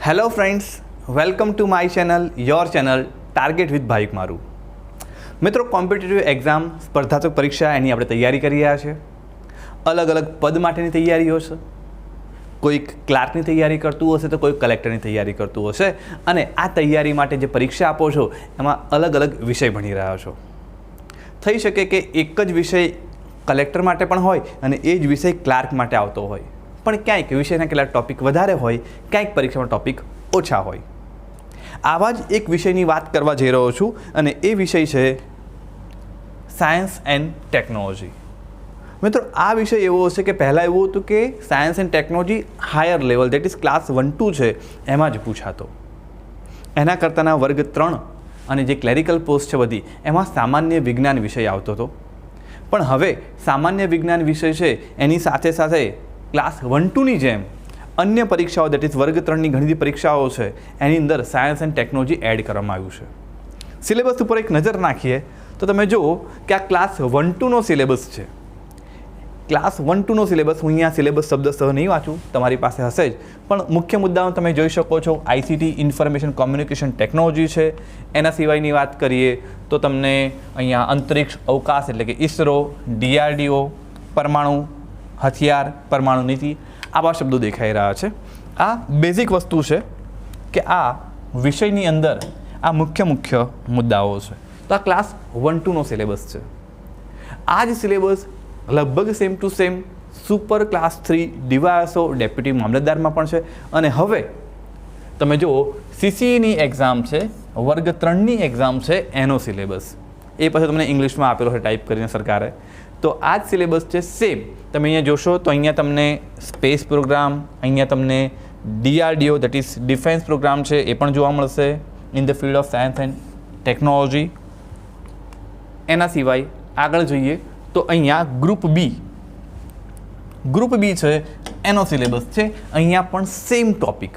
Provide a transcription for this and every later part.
Hello friends, welcome to my channel, your channel target with Bhavik મારું. મિત્રો, competitive exam સ્પર્ધાત્મક પરીક્ષા એની આપણે તૈયારી કરી રહ્યા છે. અલગ અલગ પદ માટેની તૈયારીઓ છે. કોઈક ક્લાર્કની તૈયારી કરતું હશે તો કોઈક કલેક્ટરની તૈયારી કરતું હશે. અને આ તૈયારી માટે જે પરીક્ષા આપો છો એમાં અલગ અલગ વિષય ભણી રહ્યા છો. થઈ શકે કે એક જ વિષય કલેક્ટર માટે પણ હોય અને એ જ વિષય ક્લાર્ક માટે આવતો હોય, પણ ક્યાંક વિષયના કેટલાક ટૉપિક વધારે હોય, ક્યાંક પરીક્ષામાં ટૉપિક ઓછા હોય. આવા જ એક વિષયની વાત કરવા જઈ રહ્યો છું અને એ વિષય છે સાયન્સ એન્ડ ટેકનોલોજી. મિત્રો, આ વિષય એવો હશે કે પહેલાં એવું હતું કે science and technology higher level, that is class 1-2 છે એમાં જ પૂછાતો. એના કરતાંના વર્ગ 3 અને જે ક્લેરિકલ પોસ્ટ છે બધી એમાં સામાન્ય વિજ્ઞાન વિષય આવતો હતો. પણ હવે સામાન્ય વિજ્ઞાન વિષય છે એની સાથે સાથે ક્લાસ 1-2ની જેમ અન્ય પરીક્ષાઓ, દેટ ઇઝ વર્ગ 3ની ઘણી બધી પરીક્ષાઓ છે એની અંદર સાયન્સ એન્ડ ટેકનોલોજી એડ કરવામાં આવ્યું છે. સિલેબસ ઉપર એક નજર નાખીએ તો તમે જુઓ કે આ ક્લાસ 1-2નો સિલેબસ છે. ક્લાસ 1-2નો સિલેબસ, હું અહીંયા સિલેબસ શબ્દસહ નહીં વાંચું, તમારી પાસે હશે જ, પણ મુખ્ય મુદ્દાઓ તમે જોઈ શકો છો. આઈસીટી, ઇન્ફોર્મેશન કોમ્યુનિકેશન ટેકનોલોજી છે. એના સિવાયની વાત કરીએ તો તમને અહીંયા અંતરિક્ષ અવકાશ એટલે કે ઇસરો, DRDO, પરમાણુ હથિયાર, પરમાણુ નીતિ, આવા શબ્દો દેખાઈ રહ્યા છે. આ બેઝિક વસ્તુ છે કે આ વિષયની અંદર આ મુખ્ય મુદ્દાઓ છે. તો આ ક્લાસ 1-2નો સિલેબસ છે. આ જ સિલેબસ લગભગ same to same super class 3 DYSO deputy મામલતદારમાં પણ છે. અને હવે તમે જુઓ CCEની એક્ઝામ છે, વર્ગ 3ની એક્ઝામ છે, એનો સિલેબસ એ પછી તમને ઇંગ્લિશમાં આપેલો છે ટાઈપ કરીને સરકારે. તો આ જ સિલેબસ છે સેમ. તમે અહીંયા જોશો તો અહીંયા તમને સ્પેસ પ્રોગ્રામ, અહીંયા તમને DRDO that is defence programme છે એ પણ જોવા મળશે in the field of science and technology. એના સિવાય આગળ જોઈએ તો અહીંયા ગ્રુપ બી છે એનો સિલેબસ છે. અહીંયા પણ સેમ ટોપિક.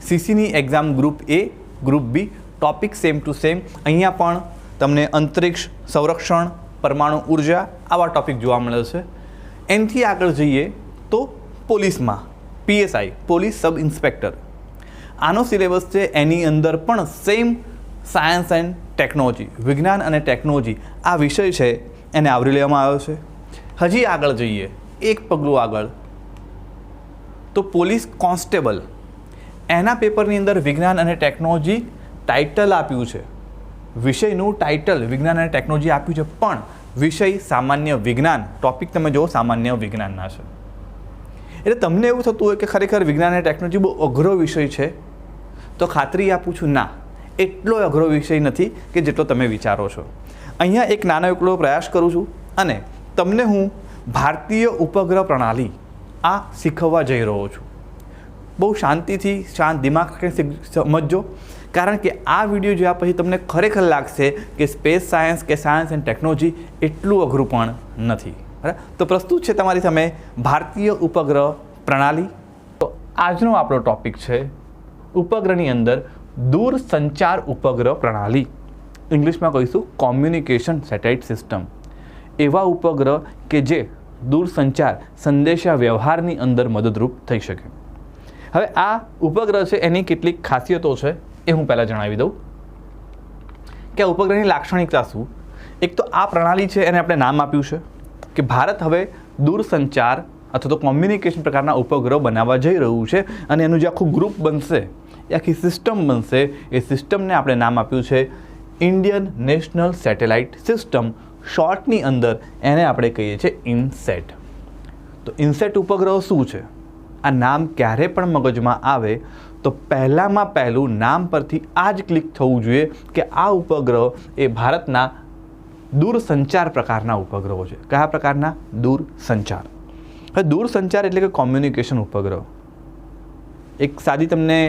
CCની exam group A, group B, topic same to same. અહીંયા પણ તમને અંતરિક્ષ સંરક્ષણ, પરમાણુ ઉર્જા આવા ટોપિક જોવા મળે છે. એનાથી આગળ જઈએ તો પોલીસમાં PSI, પોલીસ સબ ઇન્સ્પેક્ટર, આનો સિલેબસ છે. એની અંદર પણ સેમ સાયન્સ એન્ડ ટેકનોલોજી, વિજ્ઞાન અને ટેકનોલોજી આ વિષય છે એને આવરી લેવામાં આવ્યો છે. હજી આગળ જઈએ એક પગલું આગળ તો પોલીસ કોન્સ્ટેબલ, એના પેપરની અંદર વિજ્ઞાન અને ટેકનોલોજી ટાઇટલ આપ્યું છે. વિષયનું ટાઇટલ વિજ્ઞાન અને ટેકનોલોજી આપ્યું છે, પણ વિષય સામાન્ય વિજ્ઞાન. ટોપિક તમે જુઓ સામાન્ય વિજ્ઞાનના છે. એટલે તમને એવું થતું હોય કે ખરેખર વિજ્ઞાન અને ટેકનોલોજી બહુ અઘરો વિષય છે, તો ખાતરી આપું છું ના, એટલો અઘરો વિષય નથી કે જેટલો તમે વિચારો છો. અહીંયા એક નાનો એકલો પ્રયાસ કરું છું અને તમને હું ભારતીય ઉપગ્રહ પ્રણાલી આ શીખવવા જઈ રહ્યો છું. બહુ શાંતિથી, શાંત દિમાગ સમજજો, કારણ કે આ વિડીયો જોયા પછી તમને ખરેખર લાગશે કે સ્પેસ સાયન્સ કે સાયન્સ એન્ડ ટેકનોલોજી એટલું અઘરું પણ નથી. બરાબર? તો પ્રસ્તુત છે તમારી સામે ભારતીય ઉપગ્રહ પ્રણાલી. તો આજનો આપણો ટૉપિક છે ઉપગ્રહની અંદર દૂરસંચાર ઉપગ્રહ પ્રણાલી. ઇંગ્લિશમાં કહીશું કોમ્યુનિકેશન સેટેલાઇટ સિસ્ટમ. એવા ઉપગ્રહ કે જે દૂરસંચાર સંદેશા વ્યવહારની અંદર મદદરૂપ થઈ શકે. હવે આ ઉપગ્રહ છે એની કેટલીક ખાસિયતો છે એ હું પહેલાં જણાવી દઉં કે આ ઉપગ્રહની લાક્ષણિકતા શું. એક તો આ પ્રણાલી છે એને આપણે નામ આપ્યું છે કે ભારત હવે દૂરસંચાર અથવા તો કોમ્યુનિકેશન પ્રકારના ઉપગ્રહ બનાવવા જઈ રહ્યું છે અને એનું જે આખું ગ્રુપ બનશે, એ આખી સિસ્ટમ બનશે, એ સિસ્ટમને આપણે નામ આપ્યું છે ઇન્ડિયન નેશનલ સેટેલાઇટ સિસ્ટમ. શોર્ટની અંદર એને આપણે કહીએ છીએ ઇનસેટ. તો ઇનસેટ ઉપગ્રહ શું છે? આ નામ ક્યારે પણ મગજમાં આવે તો પહેલામાં પહેલું નામ પરથી આ જ ક્લિક થવું જોઈએ કે આ ઉપગ્રહ એ ભારતના દૂરસંચાર પ્રકારના ઉપગ્રહો છે. કયા પ્રકારના? દૂરસંચાર. હવે દૂરસંચાર એટલે કે કોમ્યુનિકેશન ઉપગ્રહ. એક સાદી તમને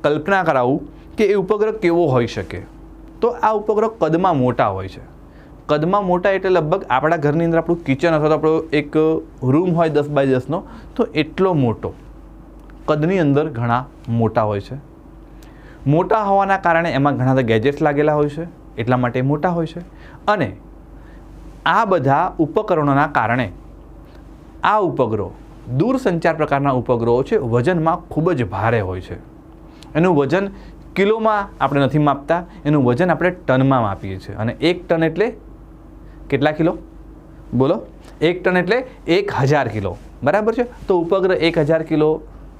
કલ્પના કરાવું કે એ ઉપગ્રહ કેવો હોઈ શકે. તો આ ઉપગ્રહ કદમાં મોટા હોય છે. કદમાં મોટા એટલે લગભગ આપણા ઘરની અંદર આપણું કિચન અથવા તો આપણો એક રૂમ હોય 10x10નો, તો એટલો મોટો કદની અંદર ઘણા મોટા હોય છે. મોટા હોવાના કારણે એમાં ઘણા બધા ગેજેટ્સ લાગેલા હોય છે, એટલા માટે મોટા હોય છે. અને આ બધા ઉપકરણોના કારણે આ ઉપગ્રહ દૂરસંચાર પ્રકારના ઉપગ્રહો છે વજનમાં ખૂબ જ ભારે હોય છે. એનું વજન કિલોમાં આપણે નથી માપતા, એનું વજન આપણે ટનમાં માપીએ છીએ. અને 1 ટન એટલે કેટલા કિલો? બોલો. 1 ટન એટલે 1000 કિલો, બરાબર છે. તો ઉપગ્રહ 1000 કિલો,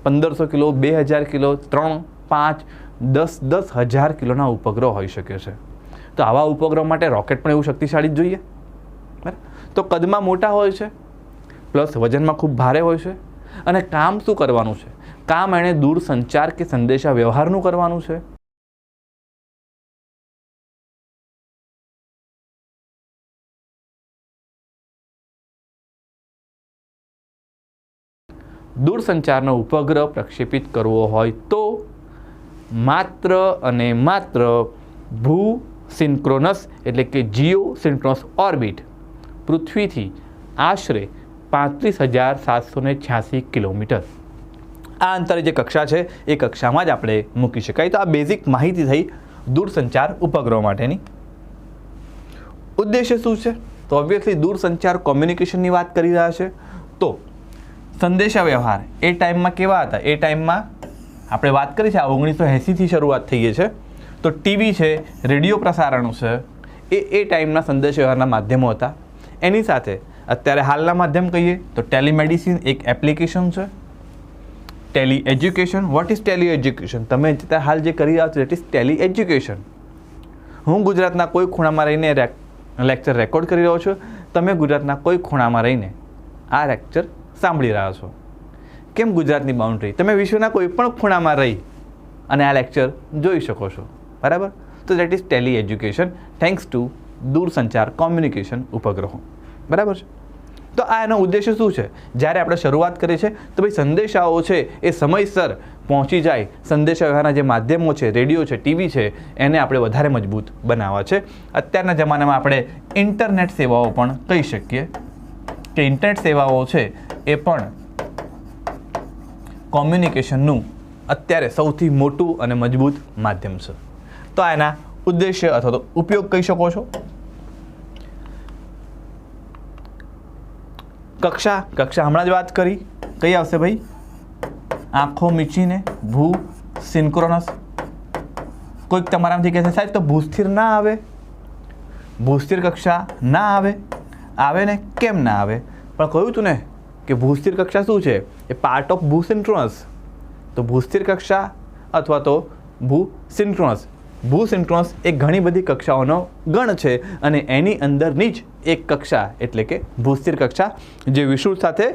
1500 કિલો, 2000 કિલો, 3, 5, 10,000 કિલોના ઉપગ્રહ હોઈ શકે છે. તો આવા ઉપગ્રહ માટે રોકેટ પણ એવું શક્તિશાળી જ જોઈએ, બરાબર. તો કદમાં મોટા હોય છે, પ્લસ વજનમાં ખૂબ ભારે હોય છે. અને કામ શું કરવાનું છે? કામ એણે દૂરસંચાર કે સંદેશા વ્યવહારનું કરવાનું છે. દૂરસંચારનો ઉપગ્રહ પ્રક્ષેપિત કરવો હોય તો માત્ર અને માત્ર ભૂ સિન્ક્રોનસ એટલે કે જીઓ સિન્ક્રોનસ ઓર્બિટ પૃથ્વીથી આશરે 35,786 કિલોમીટર આ અંતરે જે કક્ષા છે એ કક્ષામાં જ આપણે મૂકી શકાય. તો આ બેઝિક માહિતી થઈ દૂરસંચાર ઉપગ્રહો માટેની. ઉદ્દેશ્ય શું છે? તો ઓબ્વિયસલી દૂરસંચાર કોમ્યુનિકેશનની વાત કરી રહ્યા છે. તો સંદેશા વ્યવહાર એ ટાઈમમાં કેવા હતા? એ ટાઈમમાં આપણે વાત કરી છે આ 1980થી શરૂઆત થઈ છે. તો ટીવી છે, રેડિયો પ્રસારણ છે, એ ટાઈમના સંદેશા વ્યવહારના માધ્યમો હતા. એની સાથે અત્યારે હાલના માધ્યમ કહીએ તો ટેલિમેડિસિન એક એપ્લિકેશન છે. Tally education. What is tele education? તમે હાલ જે કરી રહ્યા છો દેટ ઇઝ ટેલી એજ્યુકેશન. હું ગુજરાતના કોઈ ખૂણામાં રહીને લેક્ચર રેકોર્ડ કરી રહ્યો છું, તમે ગુજરાતના કોઈ ખૂણામાં રહીને આ લેક્ચર સાંભળી રહ્યા છો. કેમ ગુજરાતની બાઉન્ડ્રી? તમે વિશ્વના કોઈ પણ ખૂણામાં રહી અને આ લેક્ચર જોઈ શકો છો, બરાબર. તો that is tele education thanks to દૂરસંચાર કોમ્યુનિકેશન ઉપગ્રહો, બરાબર છે. તો આ એનો ઉદ્દેશ્ય શું છે? જ્યારે આપણે શરૂઆત કરી છે તો ભાઈ સંદેશાઓ છે એ સમયસર પહોંચી જાય. સંદેશા વ્યવહારના જે માધ્યમો છે, રેડિયો છે, ટીવી છે, એને આપણે વધારે મજબૂત બનાવવા છે. અત્યારના જમાનામાં આપણે ઇન્ટરનેટ સેવાઓ પણ કહી શકીએ કે ઇન્ટરનેટ સેવાઓ છે એ પણ કોમ્યુનિકેશનનું અત્યારે સૌથી મોટું અને મજબૂત માધ્યમ છે. તો એના ઉદ્દેશ્ય અથવા તો ઉપયોગ કહી શકો છો. કક્ષા હમણાં જ વાત કરી, કઈ આવશે ભાઈ? આંખો મીચીને ભૂ સિન્ક્રોનસ. કોઈક તમારામાંથી કહેશે સાહેબ તો ભૂસ્થિર ના આવે, ભૂસ્થિર કક્ષા ના આવે. આવે ને, કેમ ના આવે? પણ કહ્યું તું ને કે ભૂસ્થિર કક્ષા શું છે? એ પાર્ટ ઓફ ભૂ સિન્ક્રોનસ. તો ભૂસ્થિર કક્ષા અથવા તો ભૂ સિન્ક્રોનસ. ભૂ સિન્ક્રોનસ એ ઘણી બધી કક્ષાઓનો ગણ છે અને એની અંદરની જ એક કક્ષા એટલે કે ભૂસ્થિર કક્ષા જે વિષુવૃત્ત સાથે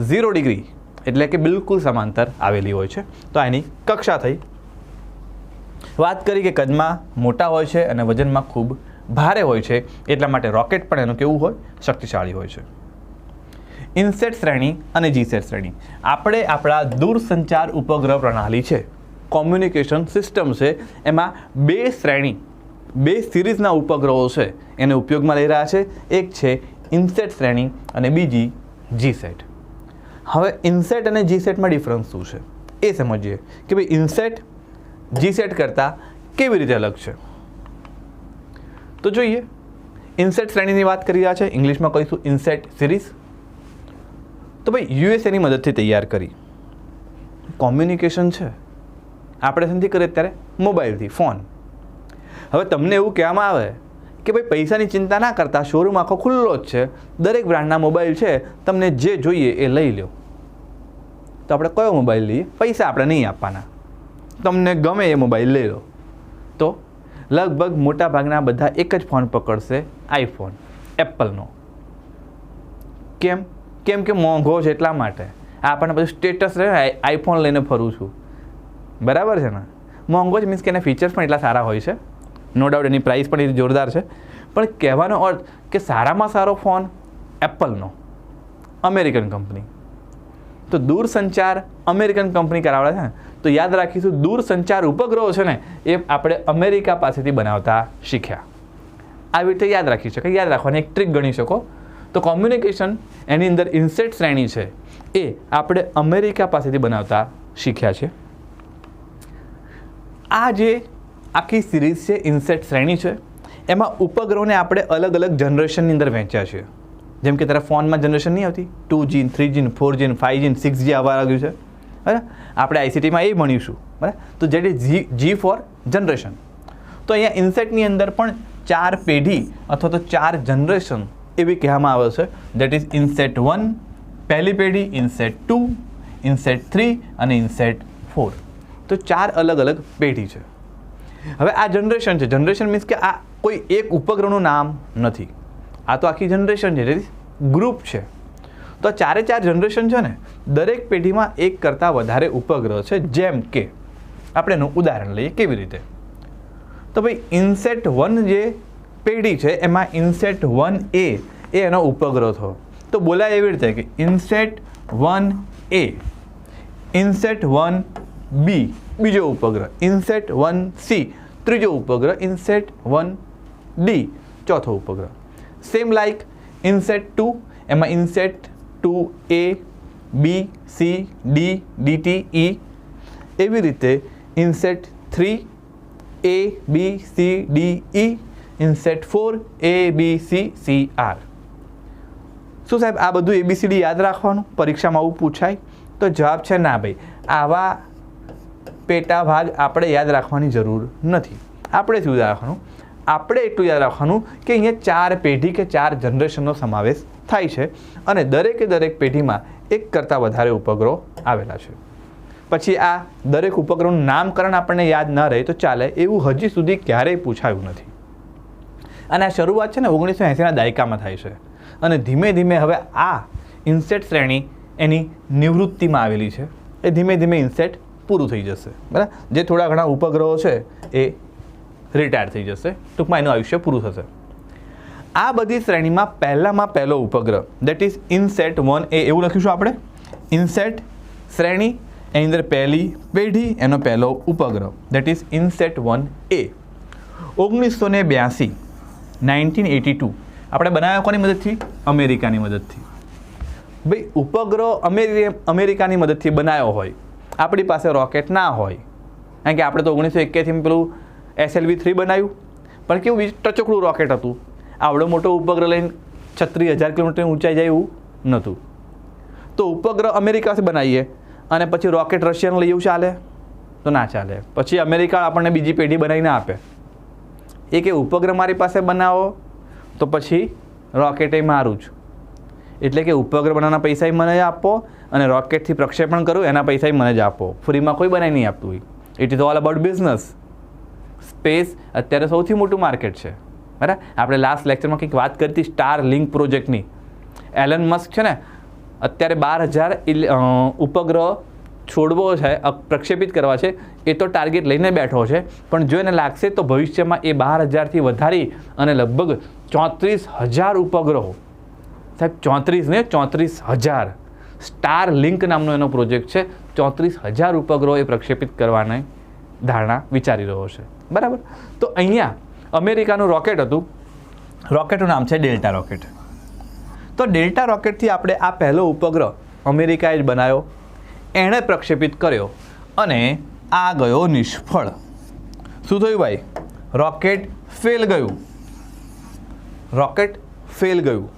0 ડિગ્રી એટલે કે બિલકુલ સમાંતર આવેલી હોય છે. તો એની કક્ષા થઈ. વાત કરી કે કદમાં મોટા હોય છે અને વજનમાં ખૂબ ભારે હોય છે, એટલા માટે રોકેટ પણ એનું કેવું હોય? શક્તિશાળી હોય છે. ઇનસેટ શ્રેણી અને જીસેટ શ્રેણી. આપણે આપણા દૂરસંચાર ઉપગ્રહ પ્રણાલી છે, કોમ્યુનિકેશન સિસ્ટમ છે, એમાં 2 શ્રેણી 2 સિરીઝના ઉપગ્રહો છે એને ઉપયોગમાં લઈ રહ્યા છે. એક છે ઇનસેટ શ્રેણી અને બીજી જીસેટ. હવે ઇનસેટ અને જીસેટમાં ડિફરન્સ શું છે એ સમજીએ કે ભાઈ ઇનસેટ જીસેટ કરતાં કેવી રીતે અલગ છે. તો જોઈએ. ઇનસેટ શ્રેણીની વાત કરી રહ્યા છે, ઇંગ્લિશમાં કહીશું ઇનસેટ સિરીઝ. તો ભાઈ યુએસએની મદદથી તૈયાર કરી કોમ્યુનિકેશન છે આપણે શેનાથી કરીએ અત્યારે? મોબાઈલથી, ફોન. હવે તમને એવું કહેવામાં આવે કે ભાઈ પૈસાની ચિંતા ના કરતા, શોરૂમ આખો ખુલ્લો જ છે, દરેક બ્રાન્ડના મોબાઈલ છે, તમને જે જોઈએ એ લઈ લો. તો આપણે કયો મોબાઈલ લઈએ? પૈસા આપણે નહીં આપવાના, તમને ગમે એ મોબાઈલ લઈ લો. તો લગભગ મોટા ભાગના બધા એક જ ફોન પકડશે, આઈફોન, એપલનો. કેમ? કેમ કે મોંઘો છે એટલા માટે. આપણને બધું સ્ટેટસ રહે, આઈફોન લઈને ફરું છું, બરાબર છે ને? મોંઘો જ મીન્સ કે એના ફીચર્સ પણ એટલા સારા હોય છે, નો ડાઉટ એની પ્રાઇસ પણ એટલી જોરદાર છે. પણ કહેવાનો અર્થ કે સારામાં સારો ફોન એપલનો, અમેરિકન કંપની. તો દૂરસંચાર અમેરિકન કંપની કરાવડે છે ને, તો યાદ રાખીશું દૂરસંચાર ઉપગ્રહો છે ને એ આપણે અમેરિકા પાસેથી બનાવતા શીખ્યા. આવી રીતે યાદ રાખી શકાય, યાદ રાખવાની એક ટ્રીક ગણી શકો. તો કોમ્યુનિકેશન એની અંદર ઇનસેટ શ્રેણી છે એ આપણે અમેરિકા પાસેથી બનાવતા શીખ્યા છે. આ જે આખી સિરીઝ છે ઇનસેટ શ્રેણી છે, એમાં ઉપગ્રહોને આપણે અલગ અલગ જનરેશનની અંદર વહેંચ્યા છે. જેમ કે તારા ફોનમાં જનરેશન નહીં આવતી 2G 3G 4G 5G 6G આવવા લાગ્યું છે, બરાબર. આપણે આઈસીટીમાં એ ભણીશું, બરાબર. તો jet is G for generation. તો અહીંયા ઇન્સેટની અંદર પણ 4 પેઢી અથવા તો 4 જનરેશન એવી કહેવામાં આવે છે. દેટ ઇઝ ઇન્સેટ 1 પહેલી પેઢી, ઇન્સેટ 2, ઇન્સેટ 3 અને ઇન્સેટ 4. તો 4 અલગ અલગ પેઢી છે. હવે આ જનરેશન છે. જનરેશન મીન્સ કે આ કોઈ એક ઉપગ્રહનું નામ નથી, આ તો આખી જનરેશન છે, ગ્રુપ છે. તો 4 જનરેશન છે ને, દરેક પેઢીમાં એક કરતાં વધારે ઉપગ્રહ છે. જેમ કે આપણે એનું ઉદાહરણ લઈએ. કેવી રીતે? તો ભાઈ ઇન્સેટ 1 જે પેઢી છે એમાં ઇન્સેટ 1A એ એનો ઉપગ્રહ થયો. તો બોલાય એવી રીતે કે ઇન્સેટ 1A, ઇન્સેટ 1B બીજો ઉપગ્રહ, ઇન્સેટ 1C ત્રીજો ઉપગ્રહ, ઇન્સેટ 1D ચોથો ઉપગ્રહ. સેમ લાઈક ઇન્સેટ 2 એમાં INSAT 2A, B, C, D, DT, E. એવી રીતે INSAT 3 A, B, C, D, E, INSAT 4 A, B, C, C, R. શું સાહેબ આ બધું ABCD યાદ રાખવાનું? પરીક્ષામાં આવું પૂછાય? તો જવાબ છે ના ભાઈ, આવા પેટા ભાગ આપણે યાદ રાખવાની જરૂર નથી. આપણે શું યાદ રાખવાનું? આપણે એટલું યાદ રાખવાનું કે અહીંયા 4 પેઢી કે 4 જનરેશનનો સમાવેશ થાય છે અને દરેકે દરેક પેઢીમાં એક કરતાં વધારે ઉપગ્રહો આવેલા છે. પછી આ દરેક ઉપગ્રહનું નામકરણ આપણને યાદ ન રહે તો ચાલે, એવું હજી સુધી ક્યારેય પૂછાયું નથી. અને આ શરૂઆત છે ને 1980ના દાયકામાં થાય છે અને ધીમે ધીમે હવે આ ઇન્સેટ શ્રેણી એની નિવૃત્તિમાં આવેલી છે. એ ધીમે ધીમે ઇન્સેટ પૂરું થઈ જશે, બરાબર. જે થોડા ઘણા ઉપગ્રહો છે એ રિટાયર થઈ જશે, ટૂંકમાં એનું આયુષ્ય પૂરું થશે. આ બધી શ્રેણીમાં પહેલો ઉપગ્રહ દેટ ઇઝ ઇન્સેટ 1A એવું લખીશું આપણે. ઇન્સેટ શ્રેણી એની અંદર પહેલી પેઢી એનો પહેલો ઉપગ્રહ દેટ ઇઝ ઇન્સેટ 1A. 1982 1982 આપણે બનાવ્યો કોની મદદથી? અમેરિકાની મદદથી. ભાઈ ઉપગ્રહ અમેરિકાની મદદથી બનાવ્યો હોય, આપણી પાસે રોકેટ ના હોય, કારણ કે આપણે તો 1981 પેલું SLV-3 બનાવ્યું, પણ કેવું ટચોકડું રોકેટ હતું. આવડો મોટો ઉપગ્રહ લઈને 36,000 કિલોમીટરની ઊંચાઈ જાય એવું નહોતું. તો ઉપગ્રહ અમેરિકાથી બનાવીએ અને પછી રોકેટ રશિયાનું લઈ એવું ચાલે? તો ના ચાલે. પછી અમેરિકા આપણને બીજી પેઢી બનાવીને આપે. એ કે ઉપગ્રહ મારી પાસે બનાવો તો પછી રોકેટ એ મારું જ. એટલે કે ઉપગ્રહ બનાવવાના પૈસા મને જ આપો અને રોકેટથી પ્રક્ષેપણ કરું એના પૈસા મને જ આપો. ફ્રીમાં કોઈ બનાવી નહીં આપતું હોય. It is all about business. Space અત્યારે સૌથી મોટું માર્કેટ છે, બરાબર. આપણે લાસ્ટ લેક્ચરમાં કંઈક વાત કરી હતી સ્ટાર લિંક પ્રોજેક્ટની. એલન મસ્ક છે ને અત્યારે 12,000 ઉપગ્રહ છોડવો છે, પ્રક્ષેપિત કરવા છે. એ તો ટાર્ગેટ લઈને બેઠો છે, પણ જો એને લાગશે તો ભવિષ્યમાં એ 12,000થી વધારી અને લગભગ 34,000 ઉપગ્રહો, સાહેબ 34 ને 34,000, સ્ટાર લિંક નામનો એનો પ્રોજેક્ટ છે. 34,000 ઉપગ્રહો એ પ્રક્ષેપિત કરવાની ધારણા વિચારી રહ્યો છે, બરાબર. તો અહીંયા અમેરિકાનું રોકેટ હતું. રોકેટનું નામ છે ડેલ્ટા રોકેટ. તો ડેલ્ટા રોકેટથી આપણે આ પહેલો ઉપગ્રહ અમેરિકાએ જ બનાવ્યો, એણે પ્રક્ષેપિત કર્યો અને આ ગયો નિષ્ફળ. શું થયું ભાઈ? રોકેટ ફેલ ગયું. રોકેટ ફેલ ગયું.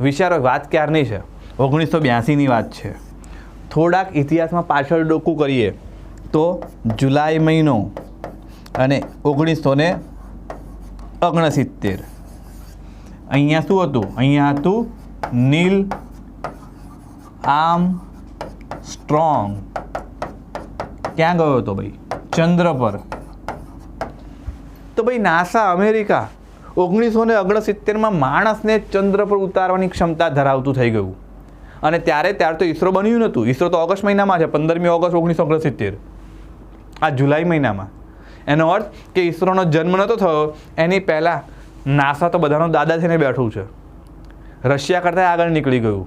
વિચારો વાત ક્યારની છે? 1982ની વાત છે. થોડાક ઇતિહાસમાં પાછળ ડોકું કરીએ તો જુલાઈ મહિનો અને 1969. અહીંયા શું હતું? અહીંયા હતું નીલ આર્મસ્ટ્રોંગ. ક્યાં ગયો હતો ભાઈ? ચંદ્ર પર. તો ભાઈ નાસા અમેરિકા 1969માં માણસને ચંદ્ર પર ઉતારવાની ક્ષમતા ધરાવતું થઈ ગયું. અને ત્યારે તો ઈસરો બન્યું નહોતું. ઈસરો તો ઓગસ્ટ મહિનામાં છે, 15મી ઓગસ્ટ 1969, આ જુલાઈ મહિનામાં. એનો અર્થ કે ઈસરોનો જન્મ નહોતો થયો એની પહેલાં નાસા તો બધાનો દાદા થઈને બેઠું છે. રશિયા કરતાં આગળ નીકળી ગયું.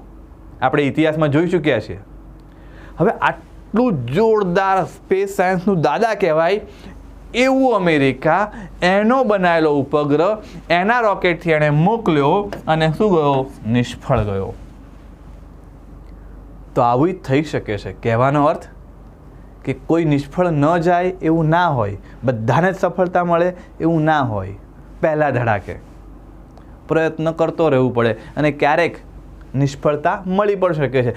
આપણે ઇતિહાસમાં જોઈ ચૂક્યા છીએ. હવે આટલું જોરદાર સ્પેસ સાયન્સનું દાદા કહેવાય એવું અમેરિકા એનો બનાવેલો ઉપગ્રહ એના રોકેટથી એણે મોકલ્યો અને શું ગયો? નિષ્ફળ ગયો. તો આવું જ થઈ શકે છે. કહેવાનો અર્થ કે કોઈ નિષ્ફળ ન જાય એવું ના હોય, બધાને જ સફળતા મળે એવું ના હોય પહેલા ધડાકે. પ્રયત્ન કરતો રહેવું પડે અને ક્યારેક નિષ્ફળતા મળી પણ શકે છે.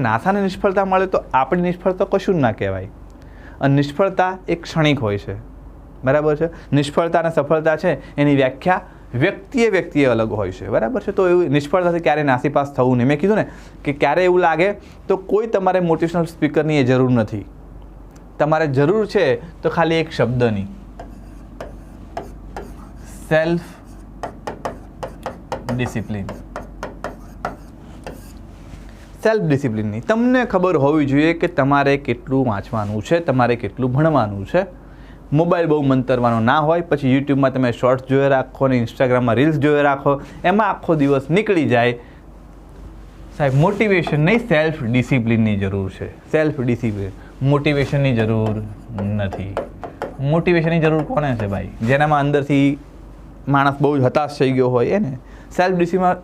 નાસાને નિષ્ફળતા મળે તો આપણી નિષ્ફળતા કશું જ ના કહેવાય. અને નિષ્ફળતા એક ક્ષણિક હોય છે, બરાબર છે. નિષ્ફળતા અને સફળતા છે એની વ્યાખ્યા વ્યક્તિએ અલગ હોય છે, બરાબર છે. તો એવું નિષ્ફળતાથી ક્યારેય નાસીપાસ થવું નહીં. મેં કીધું ને કે ક્યારે એવું લાગે તો કોઈ તમારે મોટિવેશનલ સ્પીકરની એ જરૂર નથી. તમારે જરૂર છે તો ખાલી એક શબ્દની, સેલ્ફ ડિસિપ્લિન. સેલ્ફ ડિસિપ્લિનની તમને ખબર હોવી જોઈએ કે તમારે કેટલું વાંચવાનું છે, તમારે કેટલું ભણવાનું છે. મોબાઈલ બહુ મંતરવાનો ના હોય. પછી યુટ્યુબમાં તમે શોર્ટ્સ જોઈ રાખો ને ઇન્સ્ટાગ્રામમાં રીલ્સ જોઈ રાખો, એમાં આખો દિવસ નીકળી જાય. સાહેબ મોટિવેશન નહીં, સેલ્ફ ડિસિપ્લિનની જરૂર છે. સેલ્ફ ડિસિપ્લિન, મોટિવેશનની જરૂર નથી. મોટિવેશનની જરૂર કોને છે ભાઈ? જેનામાં અંદરથી માણસ બહુ જ હતાશ થઈ ગયો હોય એને. સેલ્ફ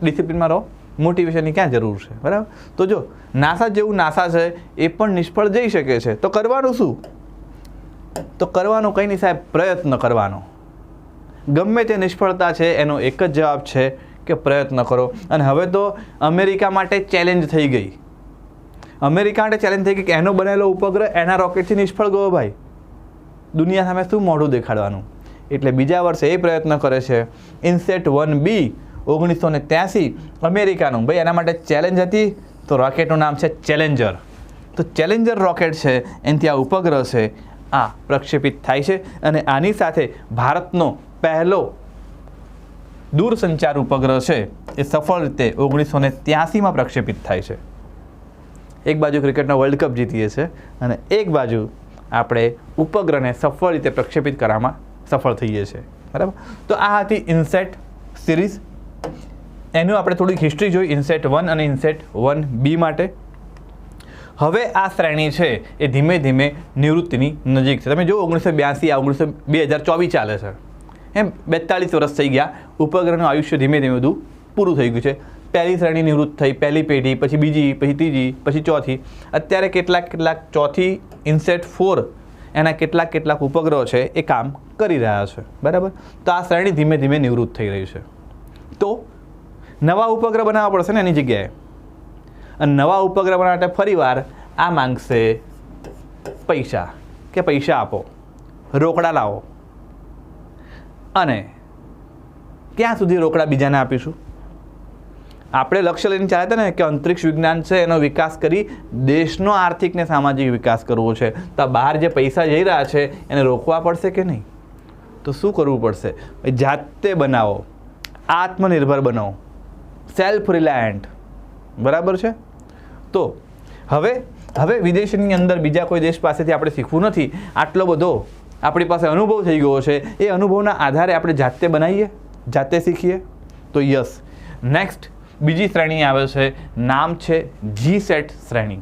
ડિસિપ્લિનમાં રહો, મોટિવેશનની ક્યાં જરૂર છે, બરાબર. તો જો નાસા જેવું નાસા છે એ પણ નિષ્ફળ જઈ શકે છે. તો કરવાનું શું? તો કરવાનું કંઈ નહીં સાહેબ, પ્રયત્ન કરવાનો. ગમે તે નિષ્ફળતા છે એનો એક જ જવાબ છે કે પ્રયત્ન કરો. અને હવે તો અમેરિકા માટે ચેલેન્જ થઈ ગઈ. અમેરિકા માટે ચેલેન્જ થઈ ગઈ કે એનો બનેલો ઉપગ્રહ એના રોકેટથી નિષ્ફળ ગયો ભાઈ. દુનિયા સામે શું મોઢું દેખાડવાનું? એટલે બીજા વર્ષે એ પ્રયત્ન કરે છે. ઇનસેટ 1B 1983 અમેરિકાનું, ભાઈ એના માટે ચેલેન્જ હતી. તો રોકેટનું નામ છે ચેલેન્જર. તો ચેલેન્જર રોકેટ છે એનાથી આ ઉપગ્રહ છે આ પ્રક્ષેપિત થાય છે. અને આની સાથે ભારતનો પહેલો દૂરસંચાર ઉપગ્રહ છે એ સફળ રીતે 1983માં પ્રક્ષેપિત થાય છે. એક બાજુ ક્રિકેટનો વર્લ્ડ કપ જીતીએ છે અને એક બાજુ આપણે ઉપગ્રહને સફળ રીતે પ્રક્ષેપિત કરવામાં સફળ થઈએ છીએ, બરાબર. તો આ હતી ઇનસેટ સિરીઝ. એનું આપણે થોડીક હિસ્ટ્રી જોઈ ઇનસેટ 1 અને ઇનસેટ 1B માટે. હવે આ શ્રેણી છે એ ધીમે ધીમે નિવૃત્તિની નજીક છે. તમે જો 1982 આ 2024 ચાલે છે, એમ 42 વર્ષ થઈ ગયા. ઉપગ્રહનું આયુષ્ય ધીમે ધીમે બધું પૂરું થઈ ગયું છે. પહેલી શ્રેણી નિવૃત્ત થઈ, પહેલી પેઢી, પછી બીજી, પછી ત્રીજી, પછી ચોથી. અત્યારે કેટલાક ચોથી ઇનસેટ 4 એના કેટલાક ઉપગ્રહો છે એ કામ કરી રહ્યા છે, બરાબર. તો આ શ્રેણી ધીમે ધીમે નિવૃત્ત થઈ રહી છે. તો નવા ઉપગ્રહ બનાવવા પડશે ને એની જગ્યાએ. અને નવા ઉપગ્રહ બનાવવા માટે ફરીવાર આ માંગશે પૈસા, કે પૈસા આપો, રોકડા લાવો. અને ક્યાં સુધી રોકડા બીજાને આપીશું? આપણે લક્ષ્ય લઈને ચાલ્યા હતા ને કે અંતરિક્ષ વિજ્ઞાન છે એનો વિકાસ કરી દેશનો આર્થિક ને સામાજિક વિકાસ કરવો છે. તો બહાર જે પૈસા જઈ રહ્યા છે એને રોકવા પડશે કે નહીં? તો શું કરવું પડશે? જાતે બનાવો, આત્મનિર્ભર બનો, સેલ્ફ રિલાયન્ટ, બરાબર છે. તો હવે વિદેશની અંદર બીજા કોઈ દેશ પાસેથી આપણે શીખવું નથી. આટલો બધો આપણી પાસે અનુભવ થઈ ગયો છે. એ અનુભવના આધારે આપણે જાતે બનાવીએ, જાતે શીખીએ. તો યસ, નેક્સ્ટ બીજી શ્રેણી આવે છે, નામ છે જીસેટ શ્રેણી.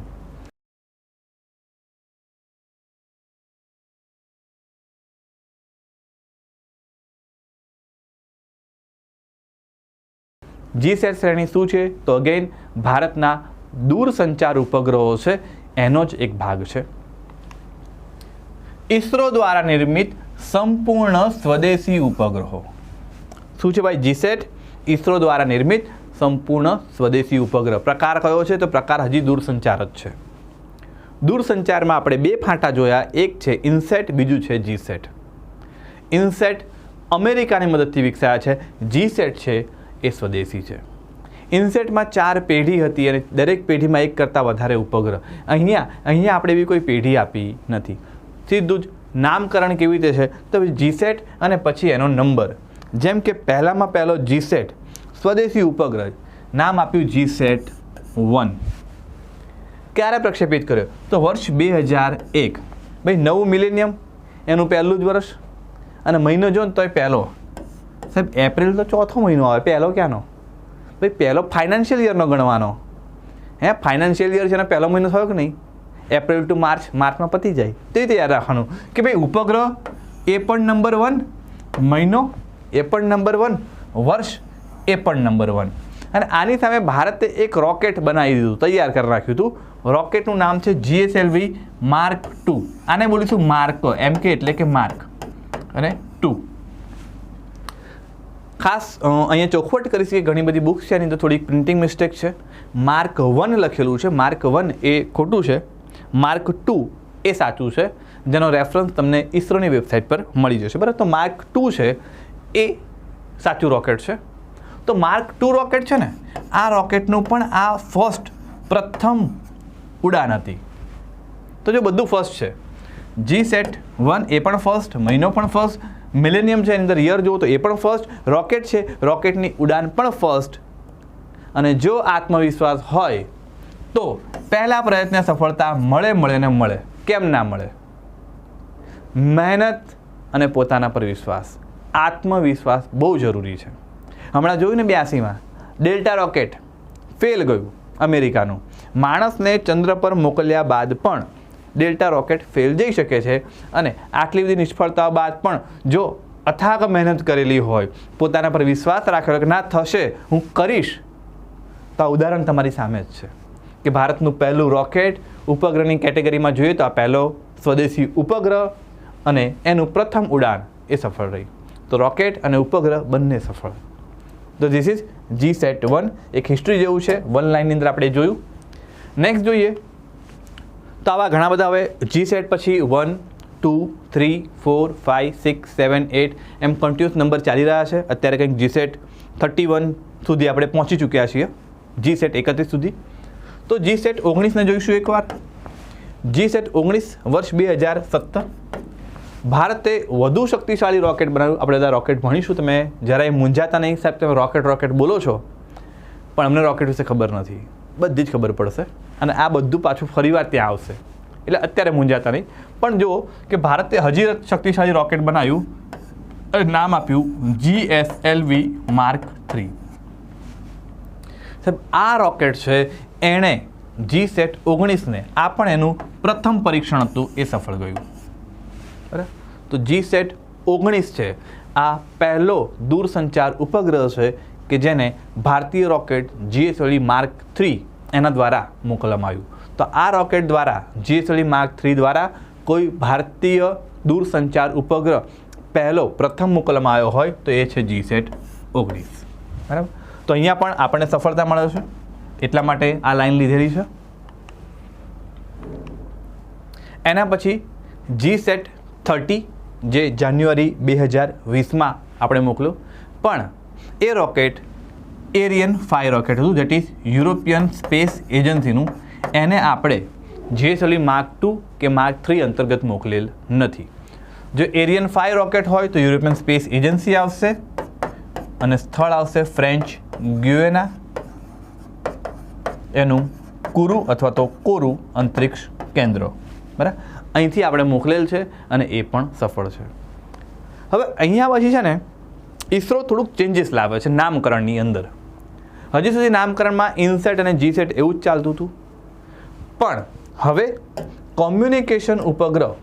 જીસેટ શ્રેણી શું છે? તો અગેન ભારતના દૂરસંચાર ઉપગ્રહો છે એનો જ એક ભાગ છે. ઇસરો દ્વારા નિર્મિત સંપૂર્ણ સ્વદેશી ઉપગ્રહો. શું છે ભાઈ? જીસેટ ઇસરો દ્વારા નિર્મિત સંપૂર્ણ સ્વદેશી ઉપગ્રહ. પ્રકાર કયો છે? તો પ્રકાર હજી દૂરસંચાર જ છે. દૂરસંચારમાં આપણે બે ફાંટા જોયા, એક છે ઇનસેટ, બીજું છે જીસેટ. ઇનસેટ અમેરિકાની મદદથી વિકસાયા છે, જીસેટ છે એ સ્વદેશી છે. ઇનસેટમાં 4 પેઢી હતી અને દરેક પેઢીમાં એક કરતાં વધારે ઉપગ્રહ. અહીંયા આપણે એવી કોઈ પેઢી આપી નથી. સીધું જ નામકરણ કેવી રીતે છે? તો જીસેટ અને પછી એનો નંબર. જેમ કે પહેલામાં પહેલો જીસેટ સ્વદેશી ઉપગ્રહ, નામ આપ્યું જીસેટ 1. ક્યારે પ્રક્ષેપિત કર્યો? તો વર્ષ 2001. ભાઈ નવું મિલેનિયમ એનું પહેલું જ વર્ષ. અને મહિનો જો ને તોય પહેલો. સાહેબ એપ્રિલ તો ચોથો મહિનો આવે, પહેલો ક્યાંનો? ભાઈ પહેલો ફાઇનાન્શિયલ યરનો ગણવાનો. ફાઇનાન્શિયલ યર છે ને પહેલો મહિનો થયો કે નહીં? એપ્રિલ ટુ માર્ચમાં પતી જાય. તે રીતે યાદ રાખવાનું કે ભાઈ ઉપગ્રહ એ પણ નંબર 1, મહિનો એ પણ નંબર 1, વર્ષ એ પણ નંબર 1. અને આની સામે ભારતે એક રોકેટ બનાવી દીધું, તૈયાર કરી રાખ્યું હતું. રોકેટનું નામ છે GSLV Mark 2. આને બોલીશું માર્ક, MK એટલે કે માર્ક અને 2. ખાસ અહીંયા ચોખવટ કરીશ કે ઘણી બધી બુક્સ છે એની અંદર થોડી પ્રિન્ટિંગ મિસ્ટેક છે. માર્ક 1 લખેલું છે, માર્ક 1 એ ખોટું છે, માર્ક 2 એ સાચું છે, જેનો રેફરન્સ તમને ઇસરોની વેબસાઇટ પર મળી જશે. બરાબર, તો માર્ક 2 છે એ સાચું રોકેટ છે. તો માર્ક 2 રોકેટ છે ને, આ રોકેટનું પણ આ પ્રથમ ઉડાન હતી. તો જો બધું ફર્સ્ટ છે, GSAT-1 એ પણ ફર્સ્ટ, મહિનો પણ ફર્સ્ટ, મિલેનિયમ છે એની અંદર યર જુઓ તો એ પણ ફર્સ્ટ, રોકેટ છે, રોકેટની ઉડાન પણ ફર્સ્ટ. અને જો આત્મવિશ્વાસ હોય તો પહેલા પ્રયત્ને સફળતા મળે ને મળે. કેમ ના મળે? મહેનત અને પોતાના પર વિશ્વાસ, આત્મવિશ્વાસ બહુ જરૂરી છે. હમણાં જોયું ને 82માં ડેલ્ટા રોકેટ ફેલ ગયું અમેરિકાનું. માણસને ચંદ્ર પર મોકલ્યા બાદ પણ ડેલ્ટા રોકેટ ફેલ જઈ શકે છે. અને આટલી બધી નિષ્ફળતાઓ બાદ પણ જો અથાગ મહેનત કરેલી હોય, પોતાના પર વિશ્વાસ રાખેલો કે ના થશે, હું કરીશ, તો આ ઉદાહરણ તમારી સામે જ છે કે ભારતનું પહેલું રોકેટ ઉપગ્રહની કેટેગરીમાં જોઈએ તો આ પહેલો સ્વદેશી ઉપગ્રહ અને એનું પ્રથમ ઉડાન એ સફળ રહી. તો રોકેટ અને ઉપગ્રહ બંને સફળ. તો ધીસ ઇઝ GSAT-1. એક હિસ્ટ્રી જેવું છે, 1 લાઇનની અંદર આપણે જોયું. નેક્સ્ટ જોઈએ તો આવા ઘણા બધા હવે GSAT પછી 1, 2, 3, 4, 5, 6, 7, 8 એમ કન્ટિન્યુઅસ નંબર ચાલી રહ્યા છે. અત્યારે કંઈક GSAT-31 સુધી આપણે પહોંચી ચૂક્યા છીએ, GSAT-31 સુધી. તો GSAT-19ને જોઈશું એકવાર. GSAT-19 વર્ષ 2017. ભારતે વધુ શક્તિશાળી રોકેટ બનાવ્યું. આપણે બધા રોકેટ ભણીશું, તમે જરાય મૂંઝાતા નહીં સાહેબ, તમે રોકેટ બોલો છો પણ અમને રોકેટ વિશે ખબર નથી. બધી જ ખબર પડશે અને આ બધું પાછું ફરીવાર ત્યાં આવશે, એટલે અત્યારે મૂંઝાતા નહીં. પણ જુઓ કે ભારતે હજી શક્તિશાળી રોકેટ બનાવ્યું, નામ આપ્યું GSLV Mark 3. સાહેબ આ રોકેટ છે, એણે GSAT-19ને આ પણ એનું પ્રથમ પરીક્ષણ હતું એ સફળ ગયું. બરાબર, તો GSAT-19 છે આ પહેલો દૂરસંચાર ઉપગ્રહ છે કે જેને ભારતીય રોકેટ GSLV Mark 3 એના દ્વારા મોકલવામાં આવ્યું. તો આ રોકેટ દ્વારા GSLV Mark 3 દ્વારા કોઈ ભારતીય દૂરસંચાર ઉપગ્રહ પ્રથમ મોકલવામાં આવ્યો હોય તો એ છે GSAT-19. બરાબર, તો અહીંયા પણ આપણને સફળતા મળે છે, એટલા માટે આ લાઈન લીધેલી છે. એના પછી GSAT-30 જે જાન્યુઆરી 2020માં આપણે મોકલ્યું, પણ એ રોકેટ એરિયન 5 રોકેટ હતું, દેટ ઇઝ યુરોપિયન સ્પેસ એજન્સીનું. એને આપણે GSLV Mark 2 કે Mark 3 અંતર્ગત મોકલેલ નથી. જો એરિયન 5 રોકેટ હોય તો યુરોપિયન સ્પેસ એજન્સી આવશે અને સ્થળ આવશે ફ્રેન્ચ ગ્યુએના, એનું કુરુ અથવા તો કોરુ અંતરિક્ષ કેન્દ્ર. બરાબર, અહીંથી આપણે મોકલેલ છે અને એ પણ સફળ છે. હવે અહીંયા પછી છે ને ઇસરો થોડુંક ચેન્જીસ લાવે છે નામકરણની અંદર. હજી સુધી નામકરણમાં INSAT અને GSAT એવું જ ચાલતું હતું, પણ હવે કોમ્યુનિકેશન ઉપગ્રહ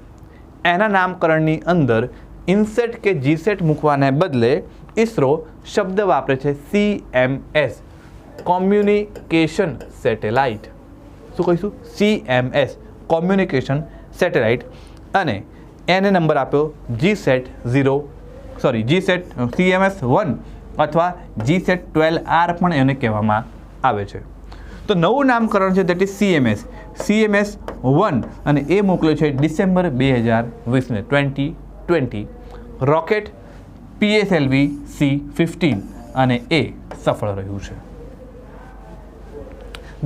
એના નામકરણની અંદર INSAT કે GSAT મૂકવાને બદલે ઇસરો શબ્દ વાપરે છે CMS, કોમ્યુનિકેશન સેટેલાઇટ. શું કહીશું? CMS, communication satellite. અને એને નંબર આપ્યો CMS-1 અથવા GSAT-12R પણ એને કહેવામાં આવે છે. તો નવું નામકરણ છે દેટ ઇઝ CMS-1 અને એ મોકલ્યો છે ડિસેમ્બર 2020ને 2020. રોકેટ PSLV C-15 અને એ સફળ રહ્યું છે.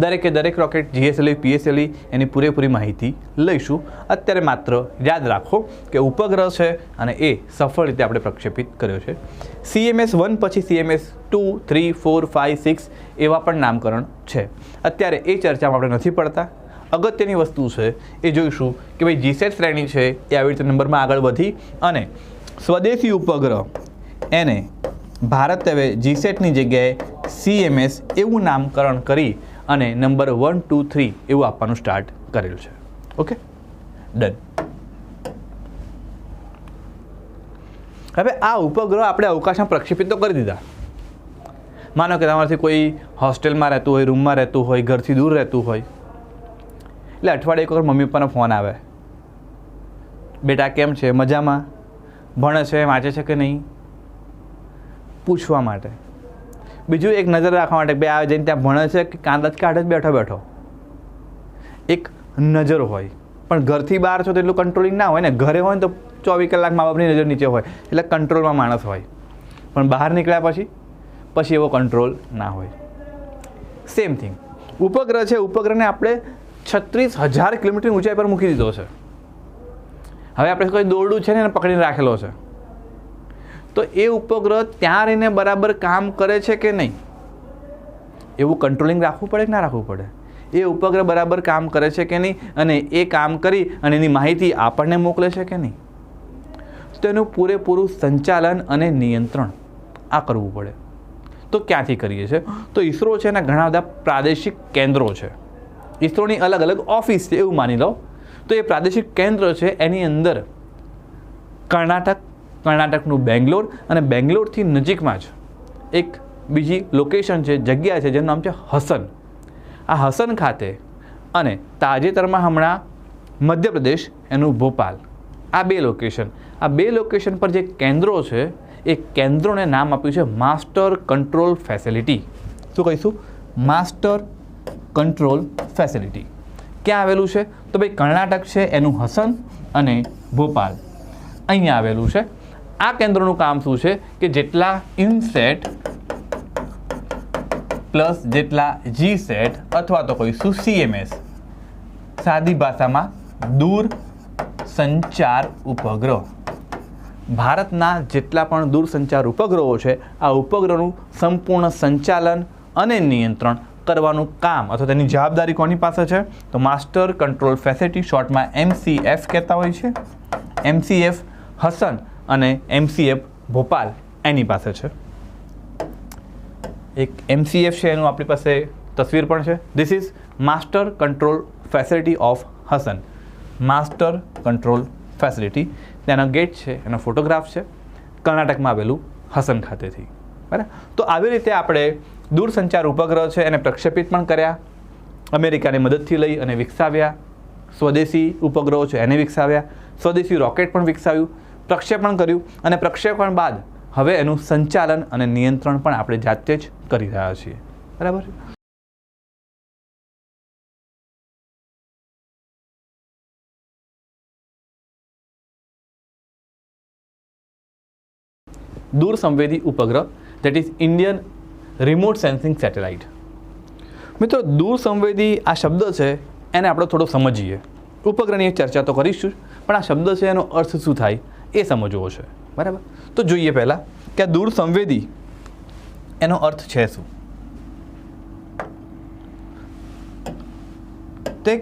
દરેક રોકેટ GSLV PSLV એની પૂરેપૂરી માહિતી લઈશું. અત્યારે માત્ર યાદ રાખો કે ઉપગ્રહ છે અને એ સફળ રીતે આપણે પ્રક્ષેપિત કર્યો છે. CMS-1 પછી CMS-2, 3, 4, 5, 6 એવા પણ નામકરણ છે. અત્યારે એ ચર્ચામાં આપણે નથી પડતા. અગત્યની વસ્તુ છે એ જોઈશું કે ભાઈ GSAT શ્રેણી છે એ આવી રીતે નંબરમાં આગળ વધી અને સ્વદેશી ઉપગ્રહ એને ભારત હવે GSATની જગ્યાએ CMS એવું નામકરણ કરી અને નંબર 1, 2, 3 એવું આપવાનું સ્ટાર્ટ કરેલું છે. Okay, done. હવે આ ઉપગ્રહ આપણે અવકાશમાં પ્રક્ષેપિત તો કરી દીધા. માનો કે તમારાથી કોઈ હોસ્ટેલમાં રહેતું હોય, રૂમમાં રહેતું હોય, ઘરથી દૂર રહેતું હોય, એટલે અઠવાડિયે એક વખત મમ્મી પપ્પાનો ફોન આવે, બેટા કેમ છે, મજામાં, ભણે છે, વાંચે છે કે નહીં. પૂછવા માટે, બીજું એક નજર રાખવા માટે બે આ જઈને ત્યાં ભણે છે કે કાંદા જ કાઢે જ બેઠો બેઠો, એક નજર હોય. પણ ઘરથી બહાર છો તો એટલું કંટ્રોલિંગ ના હોય ને. ઘરે હોય ને તો 24 કલાક મા બાપની નજર નીચે હોય એટલે કંટ્રોલમાં માણસ હોય, પણ બહાર નીકળ્યા પછી એવો કંટ્રોલ ના હોય. સેમ થિંગ ઉપગ્રહ છે. ઉપગ્રહને આપણે 36,000 કિલોમીટરની ઊંચાઈ પર મૂકી દીધો છે. હવે આપણે કોઈ દોરડું છે ને એને પકડીને રાખેલો છે, તો એ ઉપગ્રહ ત્યાં રહીને બરાબર કામ કરે છે કે નહીં, એવું કંટ્રોલિંગ રાખવું પડે કે ના રાખવું પડે? એ ઉપગ્રહ બરાબર કામ કરે છે કે નહીં, અને એ કામ કરી અને એની માહિતી આપણને મોકલે છે કે નહીં, તો એનું પૂરેપૂરું સંચાલન અને નિયંત્રણ આ કરવું પડે. તો ક્યાંથી કરીએ છીએ? તો ઇસરો છે એના ઘણા બધા પ્રાદેશિક કેન્દ્રો છે. ઇસરોની અલગ અલગ ઓફિસ છે એવું માની લો. તો એ પ્રાદેશિક કેન્દ્ર છે એની અંદર કર્ણાટકનું બેંગ્લોર, અને બેંગ્લોરથી નજીકમાં જ એક બીજી લોકેશન છે, જગ્યા છે જેનું નામ છે હસન. આ હસન ખાતે અને તાજેતરમાં હમણાં મધ્યપ્રદેશ એનું ભોપાલ, આ બે લોકેશન પર જે કેન્દ્રો છે એ કેન્દ્રોને નામ આપ્યું છે માસ્ટર કંટ્રોલ ફેસિલિટી. શું કહીશું? Master control facility. ક્યાં આવેલું છે? તો ભાઈ કર્ણાટક છે એનું હસન અને ભોપાલ અહીંયા આવેલું છે. આ કેન્દ્રોનું કામ શું છે કે જેટલા ઇનસેટ પ્લસ જેટલા જીસેટ અથવા તો કહીશું CMS, સાદી ભાષામાં દૂર સંચાર ઉપગ્રહ, ભારતના જેટલા પણ દૂરસંચાર ઉપગ્રહો છે આ ઉપગ્રહનું સંપૂર્ણ સંચાલન અને નિયંત્રણ કરવાનું કામ અથવા તેની જવાબદારી કોની પાસે છે? તો માસ્ટર કંટ્રોલ ફેસિલિટી, શોર્ટમાં MCF કહેતા હોય છે. MCF હસન અને MCF ભોપાલ એની પાસે છે. એક MCF છે એનું આપણી પાસે તસવીર પણ છે. This is master control facility of Hassan. Master control facility, ત્યાંનો ગેટ છે, એનો ફોટોગ્રાફ છે, કર્ણાટકમાં આવેલું હસન ખાતેથી. બરાબર. તો આવી રીતે આપણે દૂરસંચાર ઉપગ્રહ છે એને પ્રક્ષેપિત પણ કર્યા, અમેરિકાની મદદથી લઈ અને વિકસાવ્યા. સ્વદેશી ઉપગ્રહો છે એને વિકસાવ્યા, સ્વદેશી રોકેટ પણ વિકસાવ્યું, પ્રક્ષેપણ કર્યું, અને પ્રક્ષેપણ બાદ હવે એનું સંચાલન અને નિયંત્રણ પણ આપણે જાતે જ કરી રહ્યા છીએ. બરાબર. દૂર સંવેદી ઉપગ્રહ, that is Indian remote sensing satellite. મિત્રો, દૂર સંવેદી આ શબ્દ છે એને આપણે થોડો સમજીએ. ઉપગ્રહની ચર્ચા તો કરીશું, પણ આ શબ્દ છે એનો અર્થ શું થાય એ સમજવો છે. બરાબર. તો જોઈએ પહેલાં કે આ દૂર સંવેદી એનો અર્થ છે શું. તે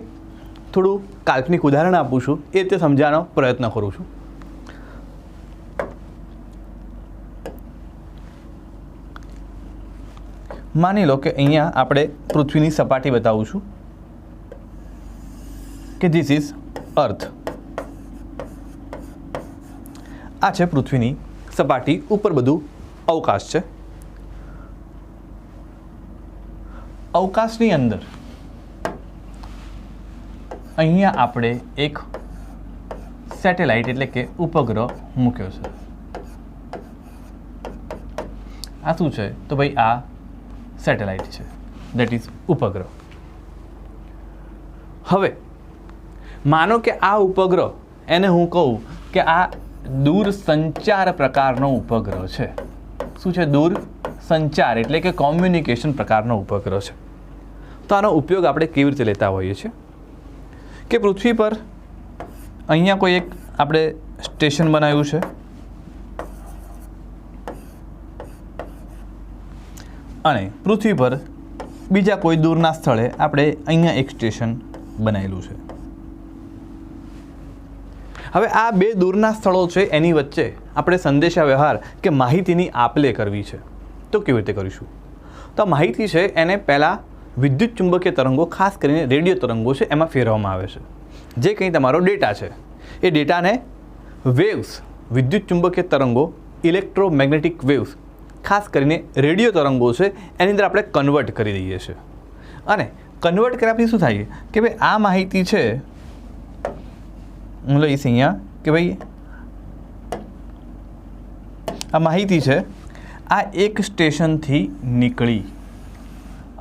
થોડું કાલ્પનિક ઉદાહરણ આપું છું, એ રીતે સમજાવવાનો પ્રયત્ન કરું છું. માની લો કે અહીંયા આપણે પૃથ્વીની સપાટી બતાવું છું કે ધીસ ઇઝ અર્થ. આ છે પૃથ્વીની સપાટી, ઉપર બધું અવકાશ છે. અવકાશની અંદર અહીંયા આપણે એક સેટેલાઇટ એટલે કે ઉપગ્રહ મૂક્યો છે. આ શું છે? તો ભાઈ આ સેટેલાઇટ છે, દેટ ઇઝ ઉપગ્રહ. હવે માનો કે આ ઉપગ્રહ, એને હું કહું કે આ દૂર સંચાર પ્રકારનો ઉપગ્રહ છે. શું છે? દૂર સંચાર એટલે કે કોમ્યુનિકેશન પ્રકારનો ઉપગ્રહ છે. તો આનો ઉપયોગ આપણે કેવી રીતે લેતા હોઈએ છીએ કે પૃથ્વી પર અહીંયા કોઈ એક આપણે સ્ટેશન બનાવ્યું છે, અને પૃથ્વી પર બીજા કોઈ દૂરના સ્થળે આપણે અહીંયા એક સ્ટેશન બનાવેલું છે. હવે આ બે દૂરના સ્થળો છે એની વચ્ચે આપણે સંદેશા વ્યવહાર કે માહિતીની આપ-લે કરવી છે. તો કેવી રીતે કરીશું? તો માહિતી છે એને પહેલાં વિદ્યુત ચુંબકીય તરંગો, ખાસ કરીને રેડિયો તરંગો છે એમાં ફેરવવામાં આવે છે. જે કંઈ તમારો ડેટા છે એ ડેટાને વેવ્સ, વિદ્યુત ચુંબકીય તરંગો, ઇલેક્ટ્રોમેગ્નેટિક વેવ્સ, ખાસ કરીને રેડિયો તરંગો છે એની અંદર આપણે કન્વર્ટ કરી દઈએ છીએ. અને કન્વર્ટ કર્યા પછી શું થાય કે ભાઈ આ માહિતી છે, હું લઈશ અહીંયા કે ભાઈ આ માહિતી છે, આ એક સ્ટેશનથી નીકળી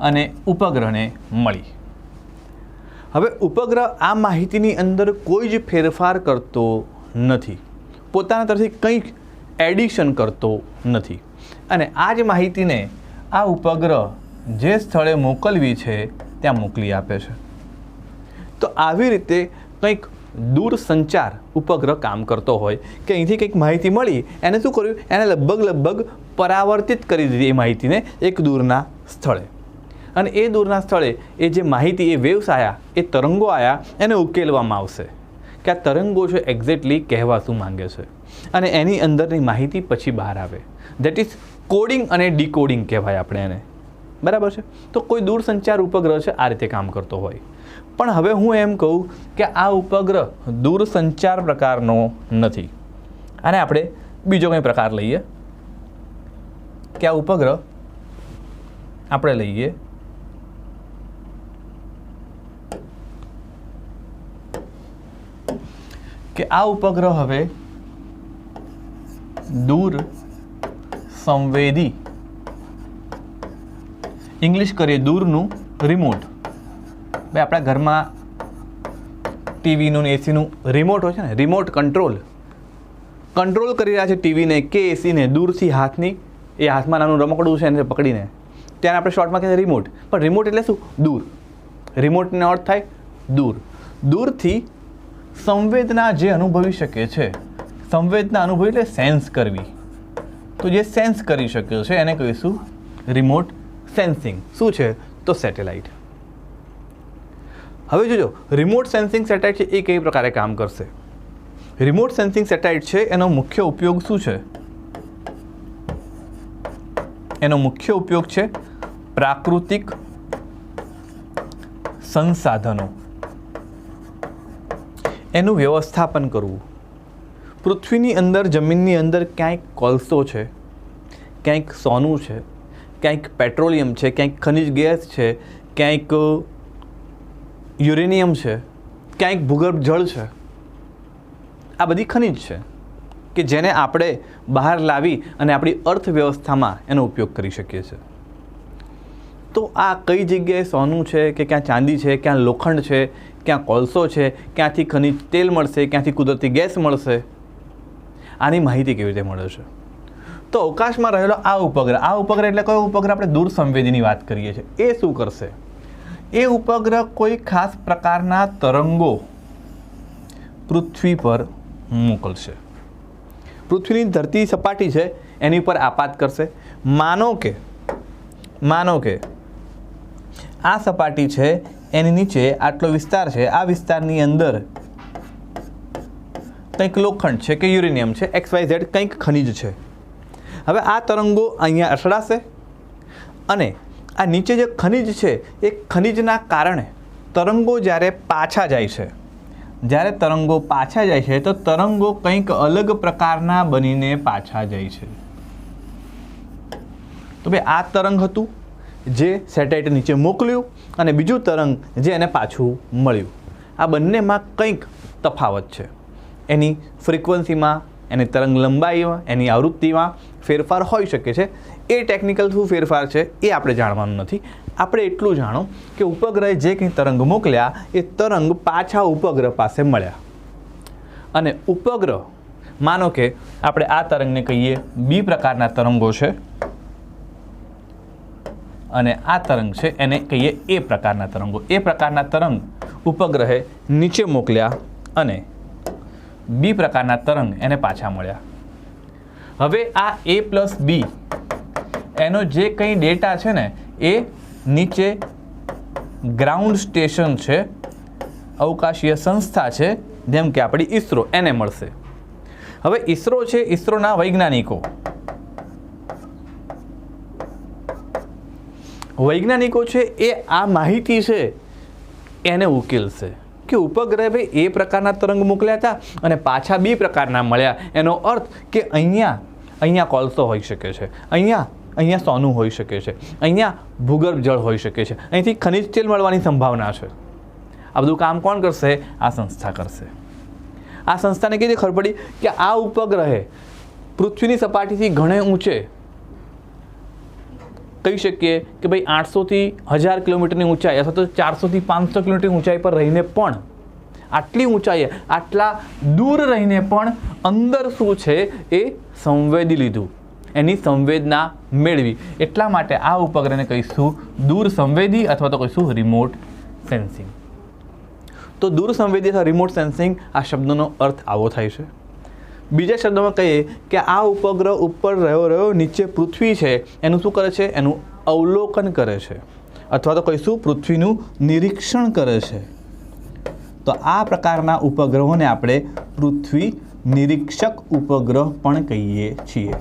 અને ઉપગ્રહને મળી. હવે ઉપગ્રહ આ માહિતીની અંદર કોઈ જ ફેરફાર કરતો નથી, પોતાના તરફથી કંઈક એડિશન કરતો નથી અને આ જ માહિતીને આ ઉપગ્રહ જે સ્થળે મોકલવી છે ત્યાં મોકલી આપે છે. તો આવી રીતે કંઈક દૂરસંચાર ઉપગ્રહ કામ કરતો હોય કે અહીંથી કંઈક માહિતી મળી, એને શું કર્યું, એને લગભગ પરાવર્તિત કરી દીધી એ માહિતીને એક દૂરના સ્થળે, અને એ દૂરના સ્થળે એ જે માહિતી, એ વેવ્સ આવ્યા, એ તરંગો આવ્યા, એને ઉકેલવામાં આવશે કે આ તરંગો છે એક્ઝેક્ટલી કહેવા શું માંગે છે, અને એની અંદરની માહિતી પછી બહાર આવે. દેટ ઇઝ કોડિંગ અને ડીકોડિંગ કહેવાય આપણે એને. બરાબર છે. તો કોઈ દૂરસંચાર ઉપગ્રહ છે આ રીતે કામ કરતો હોય. પણ હવે હું એમ કહું કે આ ઉપગ્રહ દૂરસંચાર પ્રકારનો નથી, અને આપણે બીજો કંઈ પ્રકાર લઈએ કે આ ઉપગ્રહ આપણે લઈએ કે આ ઉપગ્રહ હવે દૂર સંવેદી, ઇંગ્લિશ કરીએ દૂરનું રિમોટ. ભાઈ આપણા ઘરમાં ટીવીનું ને એસીનું રિમોટ હોય છે ને, રિમોટ કંટ્રોલ કરી રહ્યા છે ટીવીને કે એસીને દૂરથી હાથની, એ હાથમાં નાનું રમકડું છે એને પકડીને, ત્યારે આપણે શોર્ટમાં કહીએ રિમોટ. પણ રિમોટ એટલે શું? દૂર. રિમોટનો અર્થ થાય દૂર. દૂરથી સંવેદના જે અનુભવી શકે છે, સંવેદના અનુભવી એટલે સેન્સ કરવી, તો જે સેન્સ કરી શકે છે એને કહીશું રિમોટ સેન્સિંગ. શું છે? તો સેટેલાઇટ. હવે જોજો, રિમોટ સેન્સિંગ સેટેલાઇટ છે એ કઈ પ્રકારે કામ કરશે. રિમોટ સેન્સિંગ સેટેલાઇટ છે એનો મુખ્ય ઉપયોગ શું છે? એનો મુખ્ય ઉપયોગ છે પ્રાકૃતિક સંસાધનો, એનું વ્યવસ્થાપન કરવું. પૃથ્વીની અંદર, જમીનની અંદર ક્યાંક કોલસો છે, ક્યાંક સોનું છે, ક્યાંક પેટ્રોલિયમ છે, ક્યાંક ખનિજ ગેસ છે, ક્યાંક યુરેનિયમ છે, ક્યાંક ભૂગર્ભ જળ છે. આ બધી ખનિજ છે કે જેને આપણે બહાર લાવી અને આપણી અર્થવ્યવસ્થામાં એનો ઉપયોગ કરી શકીએ છીએ. તો આ કઈ જગ્યાએ સોનું છે કે ક્યાં ચાંદી છે, ક્યાં લોખંડ છે, ક્યાં કોલસો છે, ક્યાંથી ખનિજ તેલ મળશે, ક્યાંથી કુદરતી ગેસ મળશે, આની માહિતી કેવી રીતે મળે છે? તો અવકાશમાં રહેલો આ ઉપગ્રહ એટલે કયો ઉપગ્રહ? આપણે દૂર સંવેદીની વાત કરીએ છીએ. એ શું કરશે? એ ઉપગ્રહ કોઈ ખાસ પ્રકારના તરંગો પૃથ્વી પર મોકલશે. પૃથ્વીની ધરતી સપાટી છે એની પર આપાત કરશે. માનો કે આ સપાટી છે, એની નીચે આટલો વિસ્તાર છે, આ વિસ્તારની અંદર કંઈક લોખંડ છે કે યુરેનિયમ છે, XYZ કંઈક ખનિજ છે. હવે આ તરંગો અહીંયા અથડાશે અને આ નીચે જે ખનિજ છે એ ખનિજના કારણે તરંગો જ્યારે પાછા જાય છે તો તરંગો કંઈક અલગ પ્રકારના બનીને પાછા જાય છે. તો ભાઈ આ તરંગ હતું જે સેટેલાઇટ નીચે મોકલ્યું, અને બીજું તરંગ જે એને પાછું મળ્યું. આ બંનેમાં કંઈક તફાવત છે. એની ફ્રીક્વન્સીમાં, એની તરંગ લંબાઈમાં, એની આવૃત્તિમાં ફેરફાર હોઈ શકે છે. એ ટેકનિકલ શું ફેરફાર છે એ આપણે જાણવાનું નથી. આપણે એટલું જાણો કે ઉપગ્રહે જે કંઈ તરંગ મોકલ્યા એ તરંગ પાછા ઉપગ્રહ પાસે મળ્યા, અને ઉપગ્રહ, માનો કે આપણે આ તરંગને કહીએ બી પ્રકારના તરંગો છે, અને આ તરંગ છે એને કહીએ એ પ્રકારના તરંગો. એ પ્રકારના તરંગ ઉપગ્રહે નીચે મોકલ્યા અને બી પ્રકારના તરંગ એને પાછા મળ્યા. હવે આ A+B એનો જે કંઈ ડેટા છે ને એ નીચે ગ્રાઉન્ડ સ્ટેશન છે, અવકાશીય સંસ્થા છે, જેમ કે આપણી ઈસરો, એને મળશે. હવે ઈસરો છે, ઈસરોના વૈજ્ઞાનિકો છે એ આ માહિતી છે એને ઉકેલશે કે ઉપગ્રહે ભાઈ એ પ્રકારના તરંગ મોકલ્યા હતા અને પાછા બી પ્રકારના મળ્યા. એનો અર્થ કે અહીંયા કોલસો હોઈ શકે છે, અહીંયા સોનું હોઈ શકે છે, અહીંયા ભૂગર્ભ જળ હોઈ શકે છે, અહીંથી ખનિજ તેલ મળવાની સંભાવના છે. આ બધું કામ કોણ કરશે? આ સંસ્થા કરશે. આ સંસ્થાને કેવી રીતે ખબર પડી કે આ ઉપગ્રહે પૃથ્વીની સપાટીથી ઘણે ઊંચે કહી શકીએ કે ભાઈ 800થી 1000 કિલોમીટરની ઊંચાઈ અથવા તો 400થી 500 કિલોમીટરની ઊંચાઈ પર રહીને પણ આટલી ઊંચાઈએ આટલા દૂર રહીને પણ અંદર શું છે એ સંવેદી લીધું, એની સંવેદના મેળવી. એટલા માટે આ ઉપગ્રહને કહીશું દૂર સંવેદી અથવા તો કહીશું રિમોટ સેન્સિંગ. તો દૂર સંવેદી અથવા રિમોટ સેન્સિંગ આ શબ્દનો અર્થ આવો થાય છે. બીજા શબ્દોમાં કહીએ કે આ ઉપગ્રહ ઉપર રહ્યો નીચે પૃથ્વી છે એનું શું કરે છે, એનું અવલોકન કરે છે અથવા તો કહીશું પૃથ્વીનું નિરીક્ષણ કરે છે. તો આ પ્રકારના ઉપગ્રહોને આપણે પૃથ્વી નિરીક્ષક ઉપગ્રહ પણ કહીએ છીએ.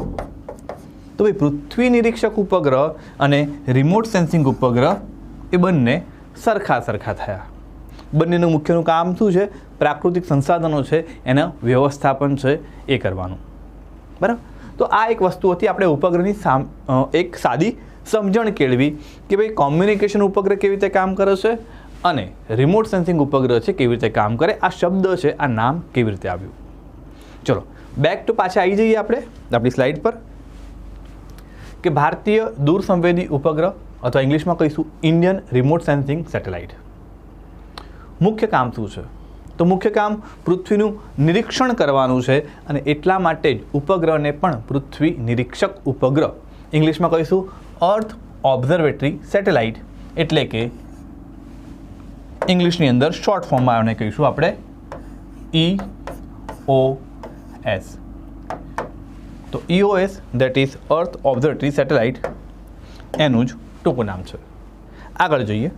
તો ભાઈ પૃથ્વી નિરીક્ષક ઉપગ્રહ અને રિમોટ સેન્સિંગ ઉપગ્રહ એ બંને સરખા થયા. બંનેનું મુખ્યનું કામ શું છે, પ્રાકૃતિક સંસાધનો છે એના વ્યવસ્થાપન છે એ કરવાનું. બરાબર. તો આ એક વસ્તુ હતી આપણે ઉપગ્રહની એક સાદી સમજણ કેળવી કે ભાઈ કોમ્યુનિકેશન ઉપગ્રહ કેવી રીતે કામ કરે છે અને રિમોટ સેન્સિંગ ઉપગ્રહ છે કેવી રીતે કામ કરે. આ શબ્દ છે, આ નામ કેવી રીતે આવ્યું. ચલો બેક ટુ પાછા આવી જઈએ આપણે આપણી સ્લાઇડ પર કે ભારતીય દૂર સંવેદી ઉપગ્રહ અથવા ઇંગ્લિશમાં કહીશું ઇન્ડિયન રિમોટ સેન્સિંગ સેટેલાઇટ. મુખ્ય કામ શું છે, તો મુખ્ય કામ પૃથ્વીનું નિરીક્ષણ કરવાનું છે અને એટલા માટે જ ઉપગ્રહને પણ પૃથ્વી નિરીક્ષક ઉપગ્રહ ઇંગ્લિશમાં કહીશું અર્થ ઓબ્ઝર્વેટરી સેટેલાઇટ એટલે કે ઇંગ્લિશની અંદર શોર્ટ ફોર્મમાં આને કહીશું આપણે EOS. તો EOS that is earth observatory satellite એનું જ ટૂંકું નામ છે. આગળ જોઈએ.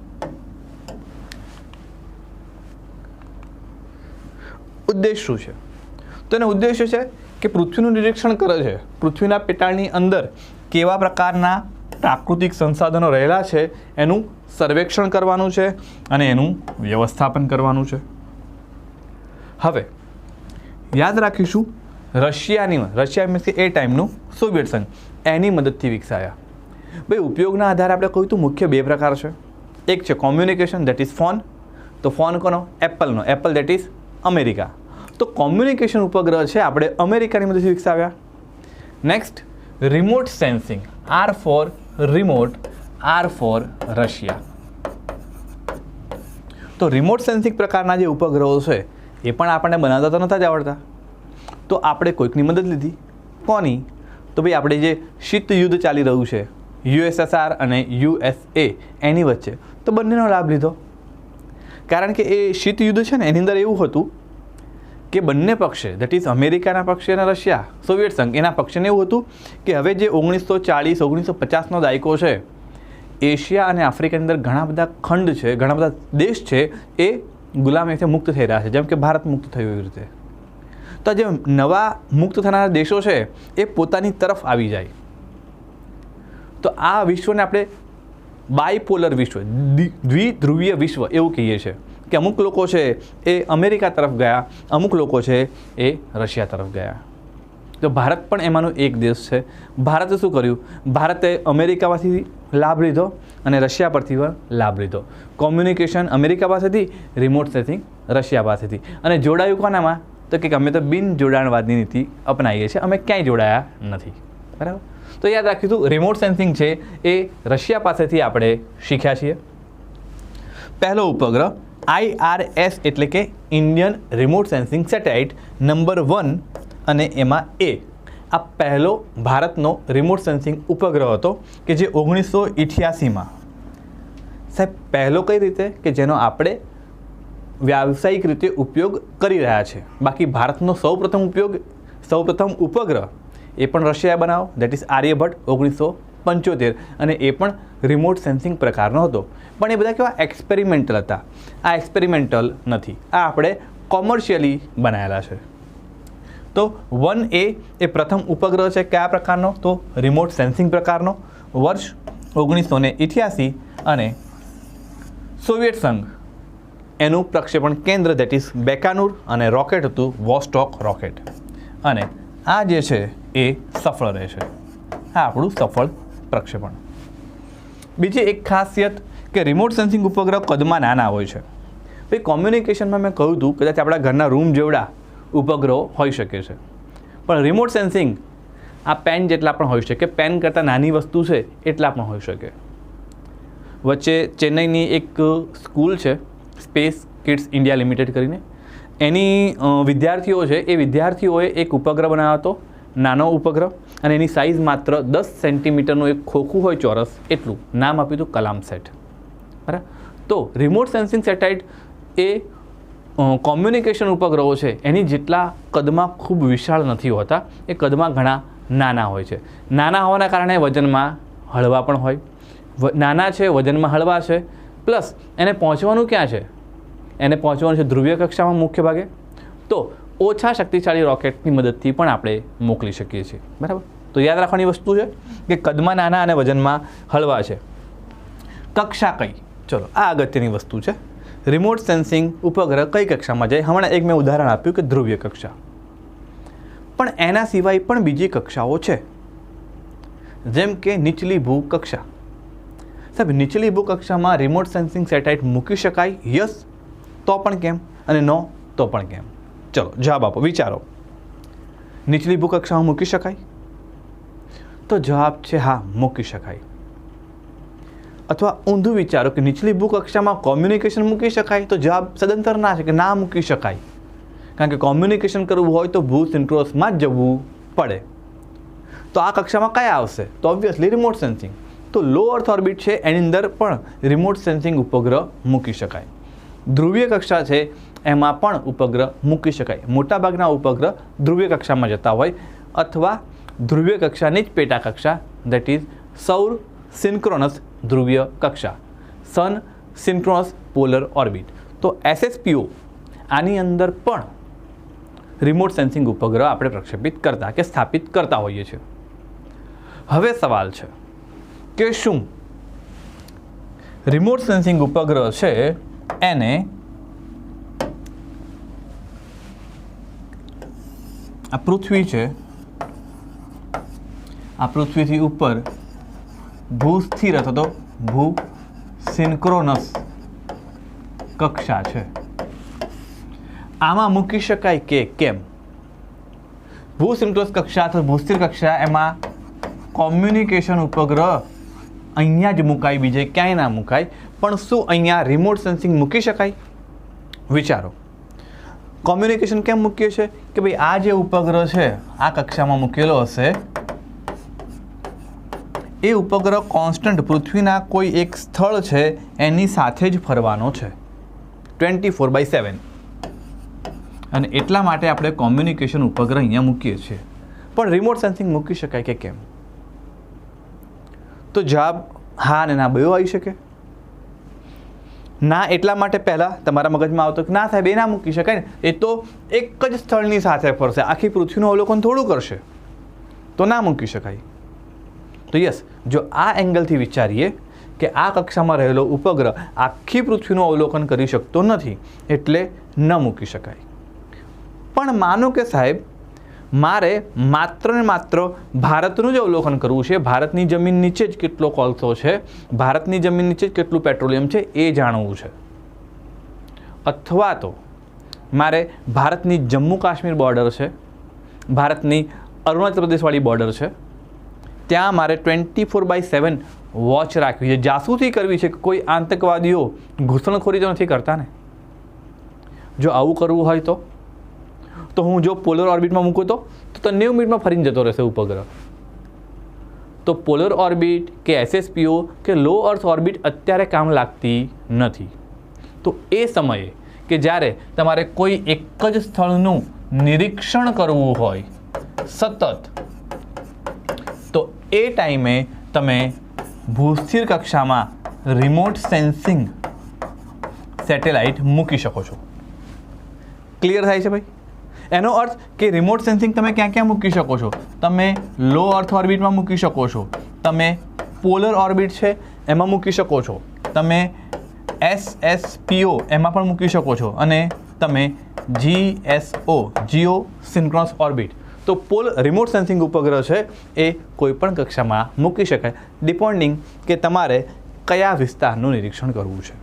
ઉદ્દેશ શું છે, તો એનો ઉદ્દેશ્ય છે કે પૃથ્વીનું નિરીક્ષણ કરે છે, પૃથ્વીના પેટાળની અંદર કેવા પ્રકારના પ્રાકૃતિક સંસાધનો રહેલા છે એનું સર્વેક્ષણ કરવાનું છે અને એનું વ્યવસ્થાપન કરવાનું છે. હવે યાદ રાખીશું રશિયા મીન્સ કે એ ટાઈમનું સોવિયત સંઘ એની મદદથી વિકસાયા. ભાઈ ઉપયોગના આધારે આપણે કહ્યું તો મુખ્ય બે પ્રકાર છે. એક છે કોમ્યુનિકેશન દેટ ઇઝ ફોન. તો ફોન કોનો, એપલનો, એપલ દેટ ઇઝ અમેરિકા. તો કોમ્યુનિકેશન ઉપગ્રહ છે આપણે અમેરિકાની મદદથી વિકસાવ્યા. Next remote sensing, R for remote, R for Russia. તો રિમોટ સેન્સિંગ પ્રકારના જે ઉપગ્રહો છે એ પણ આપણને બનાવતા તો નતા જ આવડતા. તો આપણે કોઈકની મદદ લીધી. કોની, તો ભાઈ આપણે જે શીત યુદ્ધ ચાલી રહ્યું છે USSR અને USA એની વચ્ચે, તો બંનેનો લાભ લીધો. કારણ કે એ શીત યુદ્ધ છે ને એની અંદર એવું હતું કે બંને પક્ષે દેટ ઇઝ અમેરિકાના પક્ષે અને રશિયા સોવિયત સંઘ એના પક્ષને એવું હતું કે હવે જે 1940-1950નો દાયકો છે એશિયા અને આફ્રિકાની અંદર ઘણા બધા ખંડ છે, ઘણા બધા દેશ છે એ ગુલામીથી મુક્ત થઈ રહ્યા છે, જેમ કે ભારત મુક્ત થયું એવી રીતે. તો જે નવા મુક્ત થનારા દેશો છે એ પોતાની તરફ આવી જાય. તો આ વિશ્વને આપણે બાયપોલર વિશ્વ, દ્વિધ્રુવીય વિશ્વ એવું કહીએ છીએ કે અમુક લોકો છે એ અમેરિકા તરફ ગયા, અમુક લોકો છે એ રશિયા તરફ ગયા. તો ભારત પણ એમાંનો એક દેશ છે. ભારતે શું કર્યું, ભારતે અમેરિકામાંથી લાભ લીધો અને રશિયા પરથી પણ લાભ લીધો. કોમ્યુનિકેશન અમેરિકા પાસેથી, રિમોટ સેન્સિંગ રશિયા પાસેથી. અને જોડાયું કોનામાં, તો કે અમે તો બિન જોડાણવાદની નીતિ અપનાવીએ છીએ, અમે ક્યાંય જોડાયા નથી. બરાબર. તો યાદ રાખીશું રિમોટ સેન્સિંગ છે એ રશિયા પાસેથી આપણે શીખ્યા છીએ. પહેલો ઉપગ્રહ IRS એટલે કે Indian remote sensing satellite number 1 અને એમાં આ પહેલો ભારતનો રિમોટ સેન્સિંગ ઉપગ્રહ હતો કે જે 1988માં સાહેબ પહેલો કઈ રીતે કે જેનો આપણે વ્યાવસાયિક રીતે ઉપયોગ કરી રહ્યા છે. બાકી ભારતનો સૌપ્રથમ ઉપગ્રહ એ પણ રશિયાએ બનાવો દેટ ઇઝ આર્યભટ્ટ 1975 અને એ પણ રિમોટ સેન્સિંગ પ્રકારનો હતો. પણ એ બધા કેવા એક્સપેરિમેન્ટલ હતા. આ એક્સપેરિમેન્ટલ નથી, આ આપણે કોમર્શિયલી બનાવેલા છે. તો 1A એ પ્રથમ ઉપગ્રહ છે કયા પ્રકારનો, તો રિમોટ સેન્સિંગ પ્રકારનો, વર્ષ 1988 અને સોવિયત સંઘ એનું પ્રક્ષેપણ કેન્દ્ર દેટ ઇઝ બેકાનુર અને રોકેટ હતું વોસ્ટોક રોકેટ. અને આ જે છે એ સફળ રહેશે. આ આપણું સફળ પ્રક્ષેપણ. બીજી એક ખાસિયત કે રિમોટ સેન્સિંગ ઉપગ્રહ કદમાં નાના હોય છે. ભાઈ કોમ્યુનિકેશનમાં મેં કહ્યું હતું કદાચ આપણા ઘરના રૂમ જેવડા ઉપગ્રહો હોઈ શકે છે, પણ રિમોટ સેન્સિંગ આ પેન જેટલા પણ હોઈ શકે, પેન કરતાં નાની વસ્તુ છે એટલા પણ હોઈ શકે. વચ્ચે ચેન્નઈની એક સ્કૂલ છે સ્પેસ કિડ્સ ઇન્ડિયા લિમિટેડ કરીને, એની વિદ્યાર્થીઓ છે, એ વિદ્યાર્થીઓએ એક ઉપગ્રહ બનાવ્યો હતો, નાનો ઉપગ્રહ, અને એની સાઇઝ માત્ર 10 સેન્ટીમીટરનું એક ખોખું હોય ચોરસ એટલું. નામ આપ્યું હતું કલામસેટ. બરાબર. તો રિમોટ સેન્સિંગ સેટેલાઇટ એ કોમ્યુનિકેશન ઉપગ્રહો છે એની જેટલા કદમાં ખૂબ વિશાળ નથી હોતા, એ કદમાં ઘણા નાના હોય છે. નાના હોવાના કારણે વજનમાં હળવા પણ હોય. નાના છે, વજનમાં હળવા છે, પ્લસ એને પહોંચવાનું ક્યાં છે? એને પહોંચવાનું છે ધ્રુવીય કક્ષામાં મુખ્ય ભાગે. તો ઓછા શક્તિશાળી રોકેટની મદદથી પણ આપણે મોકલી શકીએ છીએ. બરાબર. તો યાદ રાખવાની વસ્તુ છે કે કદમાં નાના અને વજનમાં હળવા છે. કક્ષા કઈ? ચલો, આ અગત્યની વસ્તુ છે. રિમોટ સેન્સિંગ ઉપગ્રહ કઈ કક્ષામાં જાય? હમણાં એક મેં ઉદાહરણ આપ્યું કે ધ્રુવીય કક્ષા, પણ એના સિવાય પણ બીજી કક્ષાઓ છે, જેમ કે નીચલી ભૂકક્ષા. સાહેબ, નીચલી ભૂકક્ષામાં રિમોટ સેન્સિંગ સેટેલાઇટ મૂકી શકાય? યસ. તો પણ કેમ? અને નો તો પણ કેમ? ચલો જવાબ આપો, વિચારો. નીચલી ભૂકક્ષામાં મૂકી શકાય? તો જવાબ છે હા, મૂકી શકાય. અથવા ઊંધું વિચારો કે નીચલી ભૂકક્ષામાં કોમ્યુનિકેશન મૂકી શકાય? તો જવાબ સદંતર ના છે કે ના મૂકી શકાય, કારણ કે કોમ્યુનિકેશન કરવું હોય તો ભૂ સિન્ક્રોનસમાં જ જવું પડે. તો આ કક્ષામાં કયા આવશે? તો ઓબ્વિયસલી રિમોટ સેન્સિંગ. તો લો અર્થ ઓર્બિટ છે એની અંદર પણ રિમોટ સેન્સિંગ ઉપગ્રહ મૂકી શકાય. ધ્રુવીય કક્ષા છે એમાં પણ ઉપગ્રહ મૂકી શકાય. મોટાભાગના ઉપગ્રહ ધ્રુવીય કક્ષામાં જતા હોય, અથવા ધ્રુવીય કક્ષાની જ પેટા કક્ષા, દેટ ઇઝ સૌર સિન્ક્રોનસ ધ્રુવીય કક્ષા, સન સિન્ક્રોનસ પોલર ઓર્બિટ. તો SSPO આની અંદર પણ રિમોટ સેન્સિંગ ઉપગ્રહ આપણે પ્રક્ષેપિત કરતા કે સ્થાપિત કરતા હોઈએ છીએ. હવે સવાલ છે કે શું રિમોટ સેન્સિંગ ઉપગ્રહ છે એને આ પૃથ્વી છે, આ પૃથ્વીથી ઉપર ભૂસ્થિર અથવા તો ભૂ સિન્ક્રોનસ કક્ષા છે, આમાં મૂકી શકાય કે કેમ? ભૂ સિન્ક્રોનસ કક્ષા અથવા ભૂસ્થિર કક્ષા, એમાં કોમ્યુનિકેશન ઉપગ્રહ અહીંયા જ મુકાય, બીજે ક્યાંય ના મુકાય. પણ શું અહીંયા રિમોટ સેન્સિંગ મૂકી શકાય? વિચારો. કોમ્યુનિકેશન કેમ મૂકીએ છીએ? કે ભાઈ આ જે ઉપગ્રહ છે આ કક્ષામાં મૂકેલો હશે, એ ઉપગ્રહ કોન્સ્ટન્ટ પૃથ્વીના કોઈ એક સ્થળ છે એની સાથે જ ફરવાનો છે 24/7, અને એટલા માટે આપણે કોમ્યુનિકેશન ઉપગ્રહ અહીંયા મૂકીએ છીએ. પણ રિમોટ સેન્સિંગ મૂકી શકાય કે કેમ? તો જવાબ હા અને ના બે આવી શકે. ના એટલા માટે પહેલાં તમારા મગજમાં આવતો કે ના સાહેબ એ ના મૂકી શકાય ને, એ તો એક જ સ્થળની સાથે ફરશે, આખી પૃથ્વીનું અવલોકન થોડું કરશે, તો ના મૂકી શકાય. તો યસ, જો આ એંગલથી વિચારીએ કે આ કક્ષામાં રહેલો ઉપગ્રહ આખી પૃથ્વીનું અવલોકન કરી શકતો નથી, એટલે ન મૂકી શકાય. પણ માનો કે સાહેબ મારે માત્ર ને માત્ર ભારતનું જ અવલોકન કરવું છે, ભારતની જમીન નીચે જ કેટલો કોલસો છે, ભારતની જમીન નીચે જ કેટલું પેટ્રોલિયમ છે એ જાણવું છે, અથવા તો મારે ભારતની જમ્મુ કાશ્મીર બોર્ડર છે, ભારતની અરુણાચલ પ્રદેશવાળી બોર્ડર છે, ત્યાં મારે 24/7 વોચ રાખવી છે, જાસૂસી કરવી છે કે કોઈ આતંકવાદીઓ ઘૂસણખોરી તો નથી કરતા ને. જો આવું કરવું હોય તો હું જો પોલર ઓર્બિટમાં મૂકું તો 90 મિનિટમાં ફરીને જતો રહેશે ઉપગ્રહ. તો પોલર ઓર્બિટ કે SSPO કે લો અર્થ ઓર્બિટ અત્યારે કામ લાગતી નથી. તો એ સમયે કે જ્યારે તમારે કોઈ એક જ સ્થળનું નિરીક્ષણ કરવું હોય સતત, તો એ ટાઈમે તમે ભૂસ્થિર કક્ષામાં રિમોટ સેન્સિંગ સેટેલાઇટ મૂકી શકો છો. ક્લિયર થાય છે ભાઈ? એનો અર્થ કે રિમોટ સેન્સિંગ તમે ક્યાં ક્યાં મૂકી શકો છો? તમે લો અર્થ ઓર્બિટમાં મૂકી શકો છો, તમે પોલર ઓર્બિટ છે એમાં મૂકી શકો છો, તમે SSPO એમાં પણ મૂકી શકો છો, અને તમે GSO જીઓ સિન્ક્રોનસ ઓર્બિટ. તો રિમોટ સેન્સિંગ ઉપગ્રહ છે એ કોઈ પણ કક્ષામાં મૂકી શકાય, ડિપેન્ડિંગ કે તમારે કયા વિસ્તારનું નિરીક્ષણ કરવું છે.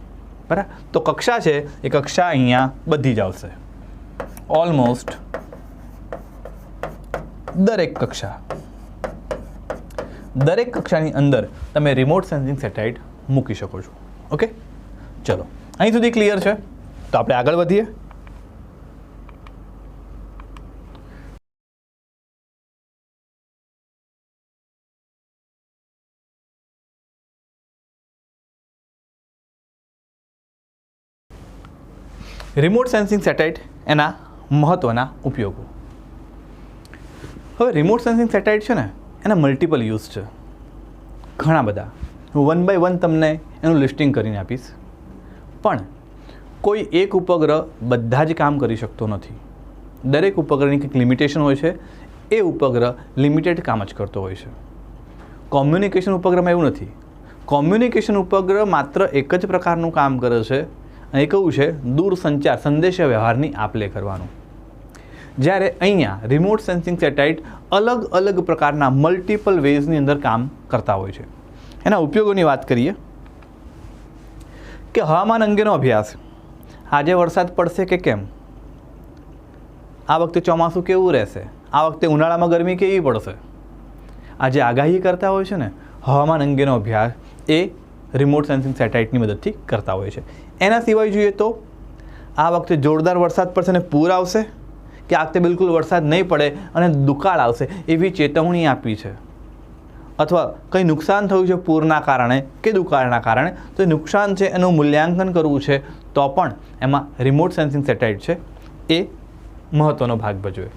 બરાબર? તો કક્ષા છે એ કક્ષા અહીંયા બધી જ આવશે, ઓલમોસ્ટ દરેક કક્ષા. દરેક કક્ષાની અંદર તમે રિમોટ સેન્સિંગ સેટેલાઇટ મૂકી શકો છો. ઓકે, ચલો અહીં સુધી ક્લિયર છે? તો આપણે આગળ વધીએ. રિમોટ સેન્સિંગ સેટેલાઇટ એના મહત્ત્વના ઉપયોગો. હવે રિમોટ સેન્સિંગ સેટેલાઇટ છે ને એના મલ્ટિપલ યુઝ છે, ઘણા બધા. હું 1 by 1 તમને એનું લિસ્ટિંગ કરીને આપીશ. પણ કોઈ એક ઉપગ્રહ બધા જ કામ કરી શકતો નથી. દરેક ઉપગ્રહની કંઈક લિમિટેશન હોય છે. એ ઉપગ્રહ લિમિટેડ કામ જ કરતો હોય છે. કોમ્યુનિકેશન ઉપગ્રહમાં એવું નથી. કોમ્યુનિકેશન ઉપગ્રહ માત્ર એક જ પ્રકારનું કામ કરે છે, અને એ કયું છે? દૂરસંચાર, સંદેશા વ્યવહારની આપ-લે કરવાનું. જ્યારે અહીંયા રિમોટ સેન્સિંગ સેટેલાઇટ અલગ અલગ પ્રકારના મલ્ટિપલ વેઝની અંદર કામ કરતા હોય છે. એના ઉપયોગોની વાત કરીએ કે હવામાન અંગેનો અભ્યાસ. આજે વરસાદ પડશે કે કેમ? આ વખતે ચોમાસું કેવું રહેશે? આ વખતે ઉનાળામાં ગરમી કેવી પડશે? આ જે આગાહી કરતા હોય છે ને, હવામાન અંગેનો અભ્યાસ એ રિમોટ સેન્સિંગ સેટેલાઇટની મદદથી કરતા હોય છે. એના સિવાય જોઈએ તો આ વખતે જોરદાર વરસાદ પડશે અને પૂર આવશે, કે આ વખતે બિલકુલ વરસાદ નહીં પડે અને દુકાળ આવશે એવી ચેતવણી આપી છે, અથવા કંઈ નુકસાન થયું છે પૂરના કારણે કે દુકાળના કારણે, તો એ નુકસાન છે એનું મૂલ્યાંકન કરવું છે, તો પણ એમાં રિમોટ સેન્સિંગ સેટેલાઇટ છે એ મહત્ત્વનો ભાગ ભજવે.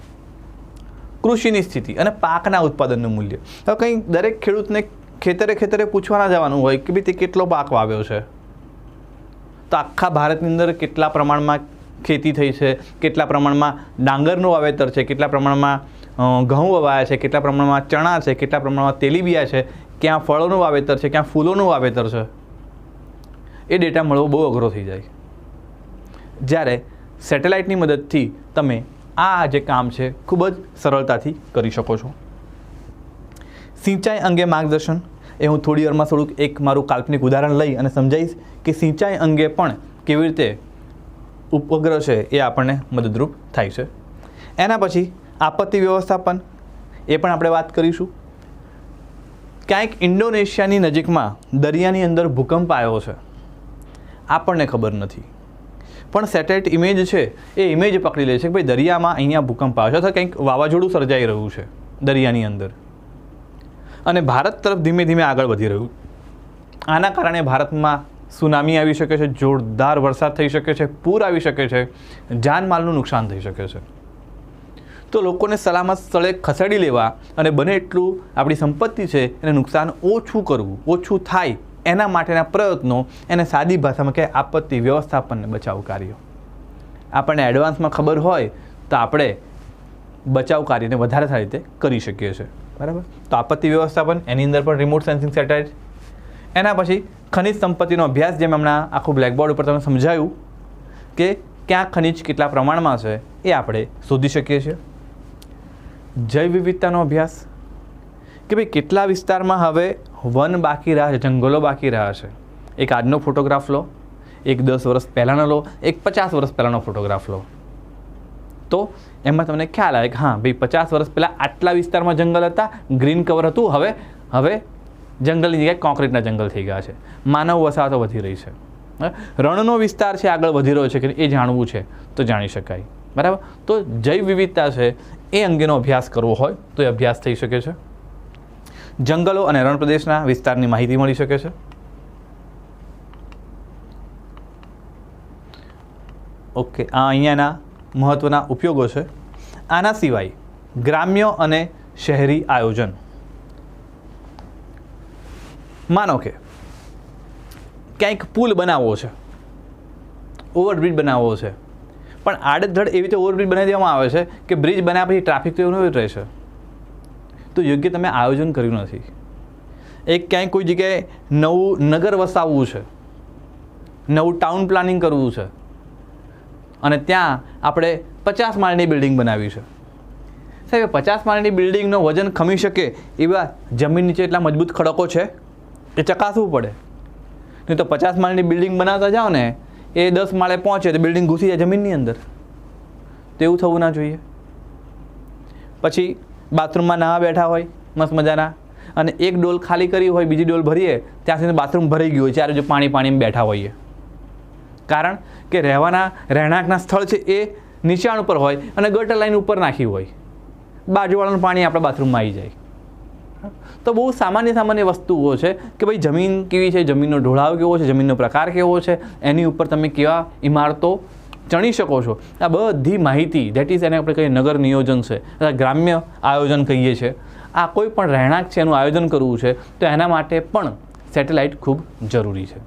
કૃષિની સ્થિતિ અને પાકના ઉત્પાદનનું મૂલ્ય. હવે કંઈ દરેક ખેડૂતને ખેતરે પૂછવા ના જવાનું હોય કે ભાઈ તે કેટલો પાક વાવ્યો છે, તો આખા ભારતની અંદર કેટલા પ્રમાણમાં ખેતી થઈ છે, કેટલા પ્રમાણમાં ડાંગરનું વાવેતર છે, કેટલા પ્રમાણમાં ઘઉં વવાયા છે, કેટલા પ્રમાણમાં ચણા છે, કેટલા પ્રમાણમાં તેલીબિયા છે, ક્યાં ફળોનું વાવેતર છે, ક્યાં ફૂલોનું વાવેતર છે, એ ડેટા મળવો બહુ અઘરો થઈ જાય. જ્યારે સેટેલાઇટની મદદથી તમે આ જે કામ છે ખૂબ જ સરળતાથી કરી શકો છો. સિંચાઈ અંગે માર્ગદર્શન. એ હું થોડી વારમાં થોડુંક એક મારું કાલ્પનિક ઉદાહરણ લઈ અને સમજાવીશ કે સિંચાઈ અંગે પણ કેવી રીતે ઉપગ્રહ છે એ આપણને મદદરૂપ થાય છે. એના પછી આપત્તિ વ્યવસ્થાપન, એ પણ આપણે વાત કરીશું. ક્યાંક ઇન્ડોનેશિયાની નજીકમાં દરિયાની અંદર ભૂકંપ આવ્યો છે, આપણને ખબર નથી, પણ સેટેલાઇટ ઇમેજ છે એ ઇમેજ પકડી લે છે કે ભાઈ દરિયામાં અહીંયા ભૂકંપ આવ્યો છે, અથવા કંઈક વાવાઝોડું સર્જાઈ રહ્યું છે દરિયાની અંદર, અને ભારત તરફ ધીમે ધીમે આગળ વધી રહ્યું. આના કારણે ભારતમાં સુનામી આવી શકે છે, જોરદાર વરસાદ થઈ શકે છે, પૂર આવી શકે છે, જાનમાલનું નુકસાન થઈ શકે છે. તો લોકોને સલામત સ્થળે ખસેડી લેવા અને બને એટલું આપણી સંપત્તિ છે એને નુકસાન ઓછું કરવું, ઓછું થાય એના માટેના પ્રયત્નો, એને સાદી ભાષામાં કહે આપત્તિ વ્યવસ્થાપન બચાવ કાર્ય. આપણને એડવાન્સમાં ખબર હોય તો આપણે બચાવ કાર્યને વધારે સારી રીતે કરી શકીએ છીએ. બરાબર? તો આપત્તિ વ્યવસ્થાપન, એની અંદર પણ રિમોટ સેન્સિંગ સેટેલાઇટ. એના પછી ખનિજ સંપત્તિનો અભ્યાસ, જેમ હમણાં આખું બ્લેકબોર્ડ ઉપર તમે સમજાયું કે ક્યાં ખનિજ કેટલા પ્રમાણમાં છે એ આપણે શોધી શકીએ છીએ. જૈવ વિવિધતાનો અભ્યાસ, કે ભાઈ કેટલા વિસ્તારમાં હવે વન બાકી રહ્યા છે, જંગલો બાકી રહ્યા છે. એક આજનો ફોટોગ્રાફ લો, એક 10 વર્ષ પહેલાંનો લો, એક 50 વર્ષ પહેલાંનો ફોટોગ્રાફ લો, તો એમાં તમને ખ્યાલ આવે કે હા ભાઈ 50 વર્ષ પહેલાં આટલા વિસ્તારમાં જંગલ હતા, ગ્રીન કવર હતું, હવે જંગલની જગ્યાએ કોન્ક્રીટના જંગલ થઈ ગયા છે, માનવ વસાહતો વધી રહી છે, રણનો વિસ્તાર છે આગળ વધી રહ્યો છે કે એ જાણવું છે તો જાણી શકાય. બરાબર? તો જૈવ વિવિધતા છે એ અંગેનો અભ્યાસ કરવો હોય તો એ અભ્યાસ થઈ શકે છે. જંગલો અને રણ પ્રદેશના વિસ્તારની માહિતી મળી શકે છે. ઓકે, આ અહીંયાના મહત્ત્વના ઉપયોગો છે. આના સિવાય ગ્રામ્ય અને શહેરી આયોજન. માનો કે ક્યાંક પુલ બનાવવો છે, ઓવરબ્રિજ બનાવવો છે, પણ આડેધડ એવી રીતે ઓવરબ્રિજ બનાવી દેવામાં આવે છે કે બ્રિજ બનાવ્યા પછી ટ્રાફિક તો એવું રહેશે, તો યોગ્ય તમે આયોજન કર્યું નથી. એક ક્યાંય કોઈ જગ્યાએ નવું નગર વસાવવું છે, નવું ટાઉન પ્લાનિંગ કરવું છે, અને ત્યાં આપણે 50 માળની બિલ્ડિંગ બનાવી છે. સાહેબ 50 માળની બિલ્ડિંગનો વજન ખમી શકે એવા જમીન નીચે એટલા મજબૂત ખડકો છે એ ચકાસવું પડે. નહીં તો 50 માળની બિલ્ડિંગ બનાવતા જાઓ ને, એ 10 માળે પહોંચે તો બિલ્ડિંગ ઘૂસી જાય જમીનની અંદર. તો એવું થવું ના જોઈએ. પછી બાથરૂમમાં નાવા બેઠા હોય મસ્ત મજાના, અને એક ડોલ ખાલી કરી હોય, બીજી ડોલ ભરીએ ત્યાં સુધી બાથરૂમ ભરાઈ ગયું હોય, ચારે જો પાણીમાં બેઠા હોઈએ. કારણ કે રહેણાંકના સ્થળ છે એ નીચાણ ઉપર હોય અને ગટર લાઈન ઉપર નાખી હોય, બાજુવાળાનું પાણી આપણા બાથરૂમમાં આવી જાય. તો બહુ સામાન્ય વસ્તુઓ છે કે ભાઈ જમીન કેવી છે, જમીનનો ઢોળાવ કેવો છે, જમીનનો પ્રકાર કેવો છે, એની ઉપર તમે કેવા ઇમારતો ચણી શકો છો. આ બધી માહિતી ધેટ ઇઝ એને આપણે કહીએ નગર નિયોજન છે, ગ્રામ્ય આયોજન કહીએ છીએ. આ કોઈ પણ રહેણાંક છે એનું આયોજન કરવું છે તો એના માટે પણ સેટેલાઇટ ખૂબ જરૂરી છે.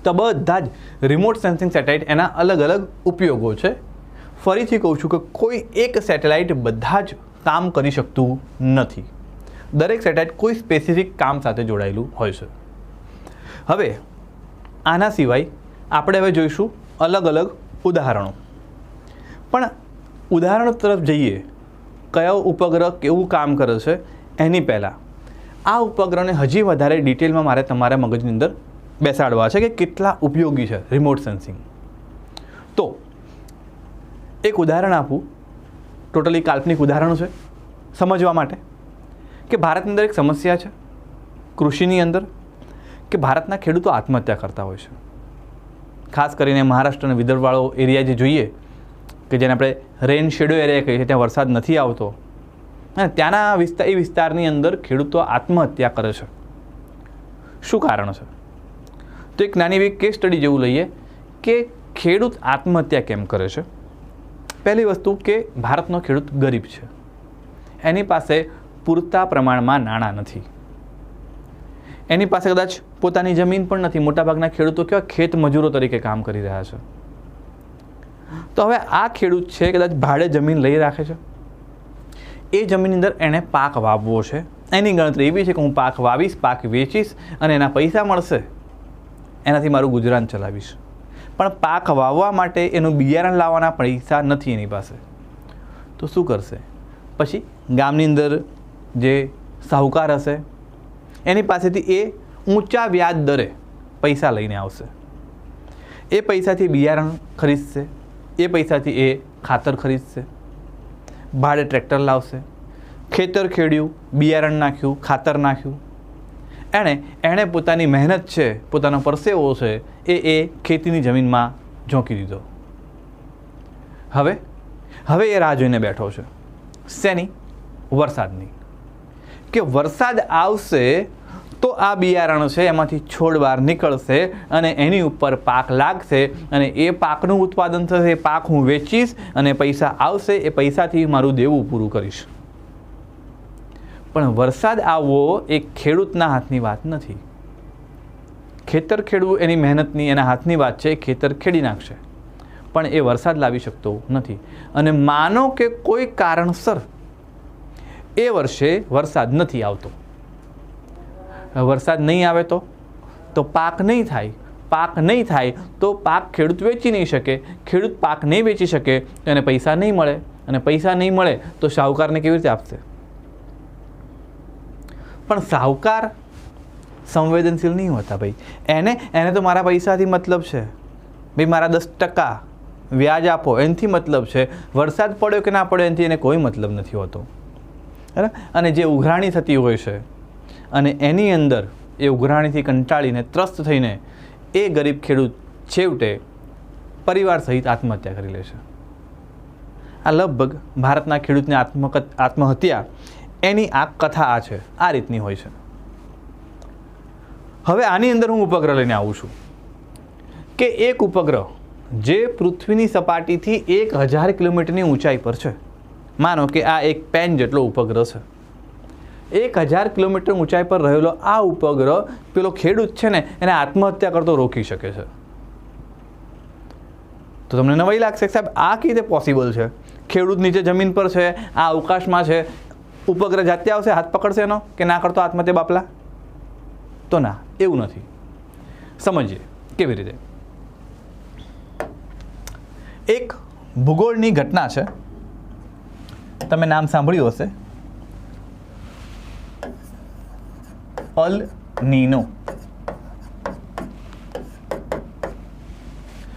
તો બધા જ રિમોટ સેન્સિંગ સેટેલાઇટ એના અલગ અલગ ઉપયોગો છે. ફરીથી કહું છું કે કોઈ એક સેટેલાઇટ બધા જ કામ કરી શકતું નથી. દરેક સેટેલાઇટ કોઈ સ્પેસિફિક કામ સાથે જોડાયેલું હોય છે. હવે આના સિવાય આપણે હવે જોઈશું અલગ અલગ ઉદાહરણો. પણ ઉદાહરણો તરફ જઈએ, કયો ઉપગ્રહ કેવું કામ કરે છે એની પહેલાં આ ઉપગ્રહને હજી વધારે ડિટેલમાં મારે તમારા મગજની અંદર બેસાડવા છે કે કેટલા ઉપયોગી છે રિમોટ સેન્સિંગ. તો એક ઉદાહરણ આપું, ટોટલી કાલ્પનિક ઉદાહરણ છે સમજવા માટે, કે ભારતની અંદર એક સમસ્યા છે કૃષિની અંદર કે ભારતના ખેડૂતો આત્મહત્યા કરતા હોય છે. ખાસ કરીને મહારાષ્ટ્ર અને વિદર્ભવાળો એરિયા જે જોઈએ કે જેને આપણે રેન શેડો એરિયા કહીએ છીએ, ત્યાં વરસાદ નથી આવતો અને ત્યાંના વિસ્તારની અંદર ખેડૂતો આત્મહત્યા કરે છે. શું કારણ છે? તો એક નાની એવી કેસ સ્ટડી જેવું લઈએ કે ખેડૂત આત્મહત્યા કેમ કરે છે. પહેલી વસ્તુ કે ભારતનો ખેડૂત ગરીબ છે, એની પાસે પૂરતા પ્રમાણમાં નાણાં નથી, એની પાસે કદાચ પોતાની જમીન પણ નથી. મોટાભાગના ખેડૂતો કેવા ખેત મજૂરો તરીકે કામ કરી રહ્યા છે. તો હવે આ ખેડૂત છે કદાચ ભાડે જમીન લઈ રાખે છે, એ જમીનની અંદર એણે પાક વાવવો છે. એની ગણતરી એવી છે કે હું પાક વાવીશ, પાક વેચીશ અને એના પૈસા મળશે, એનાથી મારું ગુજરાન ચલાવીશ. પણ પાક વાવવા માટે એનું બિયારણ લાવવાના પૈસા નથી એની પાસે. તો શું કરશે? પછી ગામની અંદર જે સાહુકાર હશે એની પાસેથી એ ઊંચા વ્યાજ દરે પૈસા લઈને આવશે. એ પૈસાથી બિયારણ ખરીદશે, એ પૈસાથી એ ખાતર ખરીદશે, ભાડે ટ્રેક્ટર લાવશે, ખેતર ખેડ્યું, બિયારણ નાખ્યું, ખાતર નાખ્યું. એણે પોતાની મહેનત છે, પોતાનો પરસેવો છે એ ખેતીની જમીનમાં ઝોંકી દીધો. હવે એ રાહ જોઈને બેઠો છે. શેની? વરસાદની. કે વરસાદ આવશે તો આ બિયારણ છે એમાંથી છોડ બહાર નીકળશે અને એની ઉપર પાક લાગશે અને એ પાકનું ઉત્પાદન થશે, એ પાક હું વેચીશ અને પૈસા આવશે, એ પૈસાથી મારું દેવું પૂરું કરીશ. પણ વરસાદ આવવો એ ખેડૂતના હાથની વાત નથી. ખેતર ખેડવું એની મહેનતની, એના હાથની વાત છે. ખેતર ખેડી નાખશે પણ એ વરસાદ લાવી શકતો નથી. અને માનો કે કોઈ કારણસર એ વર્ષે વરસાદ નથી આવતો, વરસાદ નહીં આવે તો પાક નહીં થાય. પાક નહીં થાય તો પાક ખેડૂત વેચી નહીં શકે, ખેડૂત પાક નહીં વેચી શકે તો એને પૈસા નહીં મળે, અને પૈસા નહીં મળે તો શાહુકારને કેવી રીતે આપશે? પણ શાહુકાર સંવેદનશીલ નહીં હોતા ભાઈ. એને તો મારા પૈસાથી મતલબ છે ભાઈ, મારા 10% વ્યાજ આપો એનાથી મતલબ છે. વરસાદ પડ્યો કે ના પડ્યો એનાથી એને કોઈ મતલબ નથી હોતો. બરાબર? અને જે ઉઘરાણી થતી હોય છે અને એની અંદર એ ઉઘરાણીથી કંટાળીને ત્રસ્ત થઈને એ ગરીબ ખેડૂત છેવટે પરિવાર સહિત આત્મહત્યા કરી લે છે. આ લગભગ ભારતના ખેડૂતની આત્મહત્યા એની આ કથા આ છે, આ રીતની હોય છે. હવે આની અંદર હું ઉપગ્રહ લઈને આવું છું કે એક ઉપગ્રહ જે પૃથ્વીની સપાટીથી 1000 કિલોમીટરની ઊંચાઈ પર છે. માનો કે આ એક પેન જેટલો ઉપગ્રહ છે. 1000 કિલોમીટર ઊંચાઈ પર રહેલો આ ઉપગ્રહ પેલો ખેડૂત છે ને એને આત્મહત્યા કરતો રોકી શકે છે. તો તમને નવાઈ લાગશે સાહેબ આ કેવી રીતે પોસિબલ છે? ખેડૂત નીચે જમીન પર છે, આ અવકાશમાં છે, ઉપગ્રહ જાતે આવશે, હાથ પકડશે એનો કે ના કરતો આત્મહત્યા બાપલા? તો ના, એવું નથી. સમજીએ કેવી રીતે. એક ભૂગોળની ઘટના છે, તમે નામ સાંભળ્યું હશે, અલ નીનો.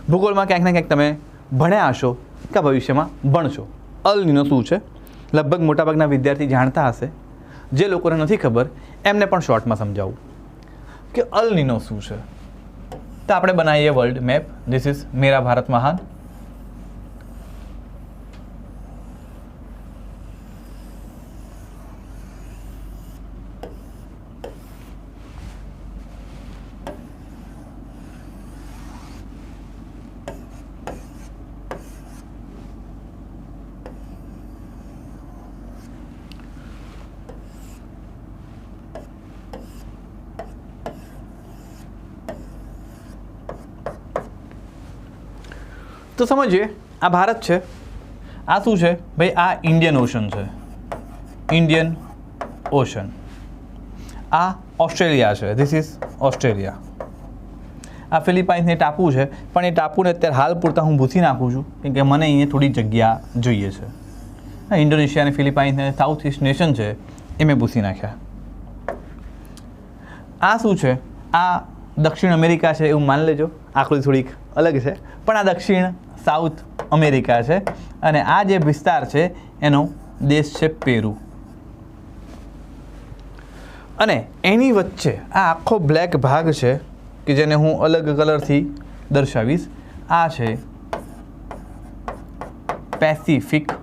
ભૂગોળમાં ક્યાંક ને ક્યાંક તમે ભણ્યા હશો કે ભવિષ્યમાં ભણશો. અલ નીનો શું છે લગભગ મોટાભાગના વિદ્યાર્થી જાણતા હશે. જે લોકોને નથી ખબર એમને પણ શોર્ટમાં સમજાવું કે અલ નીનો શું છે. તો આપણે બનાવીએ વર્લ્ડ મેપ. ધીસ ઇઝ મેરા ભારત મહાન. તો સમજીએ, આ ભારત છે, આ શું છે ભાઈ, આ ઇન્ડિયન ઓશન છે, ઇન્ડિયન ઓશન. આ ઓસ્ટ્રેલિયા છે, ધીસ ઇઝ ઓસ્ટ્રેલિયા. આ ફિલિપાઇન્સને ટાપુ છે, પણ એ ટાપુને અત્યારે હાલ પૂરતા હું ભૂસી નાખું છું કેમ કે મને અહીંયા થોડી જગ્યા જોઈએ છે. ઇન્ડોનેશિયા અને ફિલિપાઇન્સ અને સાઉથ ઇસ્ટ નેશન છે એ મેં ભૂસી નાખ્યા. આ શું છે, આ દક્ષિણ અમેરિકા છે એવું માની લેજો. આકૃતિ થોડીક અલગ છે પણ આ દક્ષિણ સાઉથ અમેરિકા છે અને આ જે વિસ્તાર છે એનો દેશ છે પેરુ. અને એની વચ્ચે આ આખો બ્લેક ભાગ છે કે જેને હું અલગ કલરથી દર્શાવીશ. આ છે પેસિફિક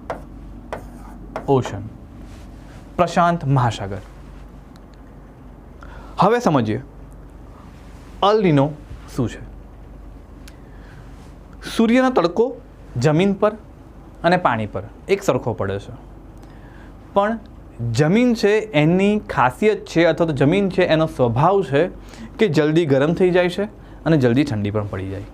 ઓશન, પ્રશાંત મહાસાગર. હવે સમજીએ અલ નીનો શું છે. સૂર્યનો તડકો જમીન પર અને પાણી પર એક સરખો પડે છે, પણ જમીન છે એની ખાસિયત છે અથવા તો જમીન છે એનો સ્વભાવ છે કે જલ્દી ગરમ થઈ જાય છે અને જલ્દી ઠંડી પણ પડી જાય.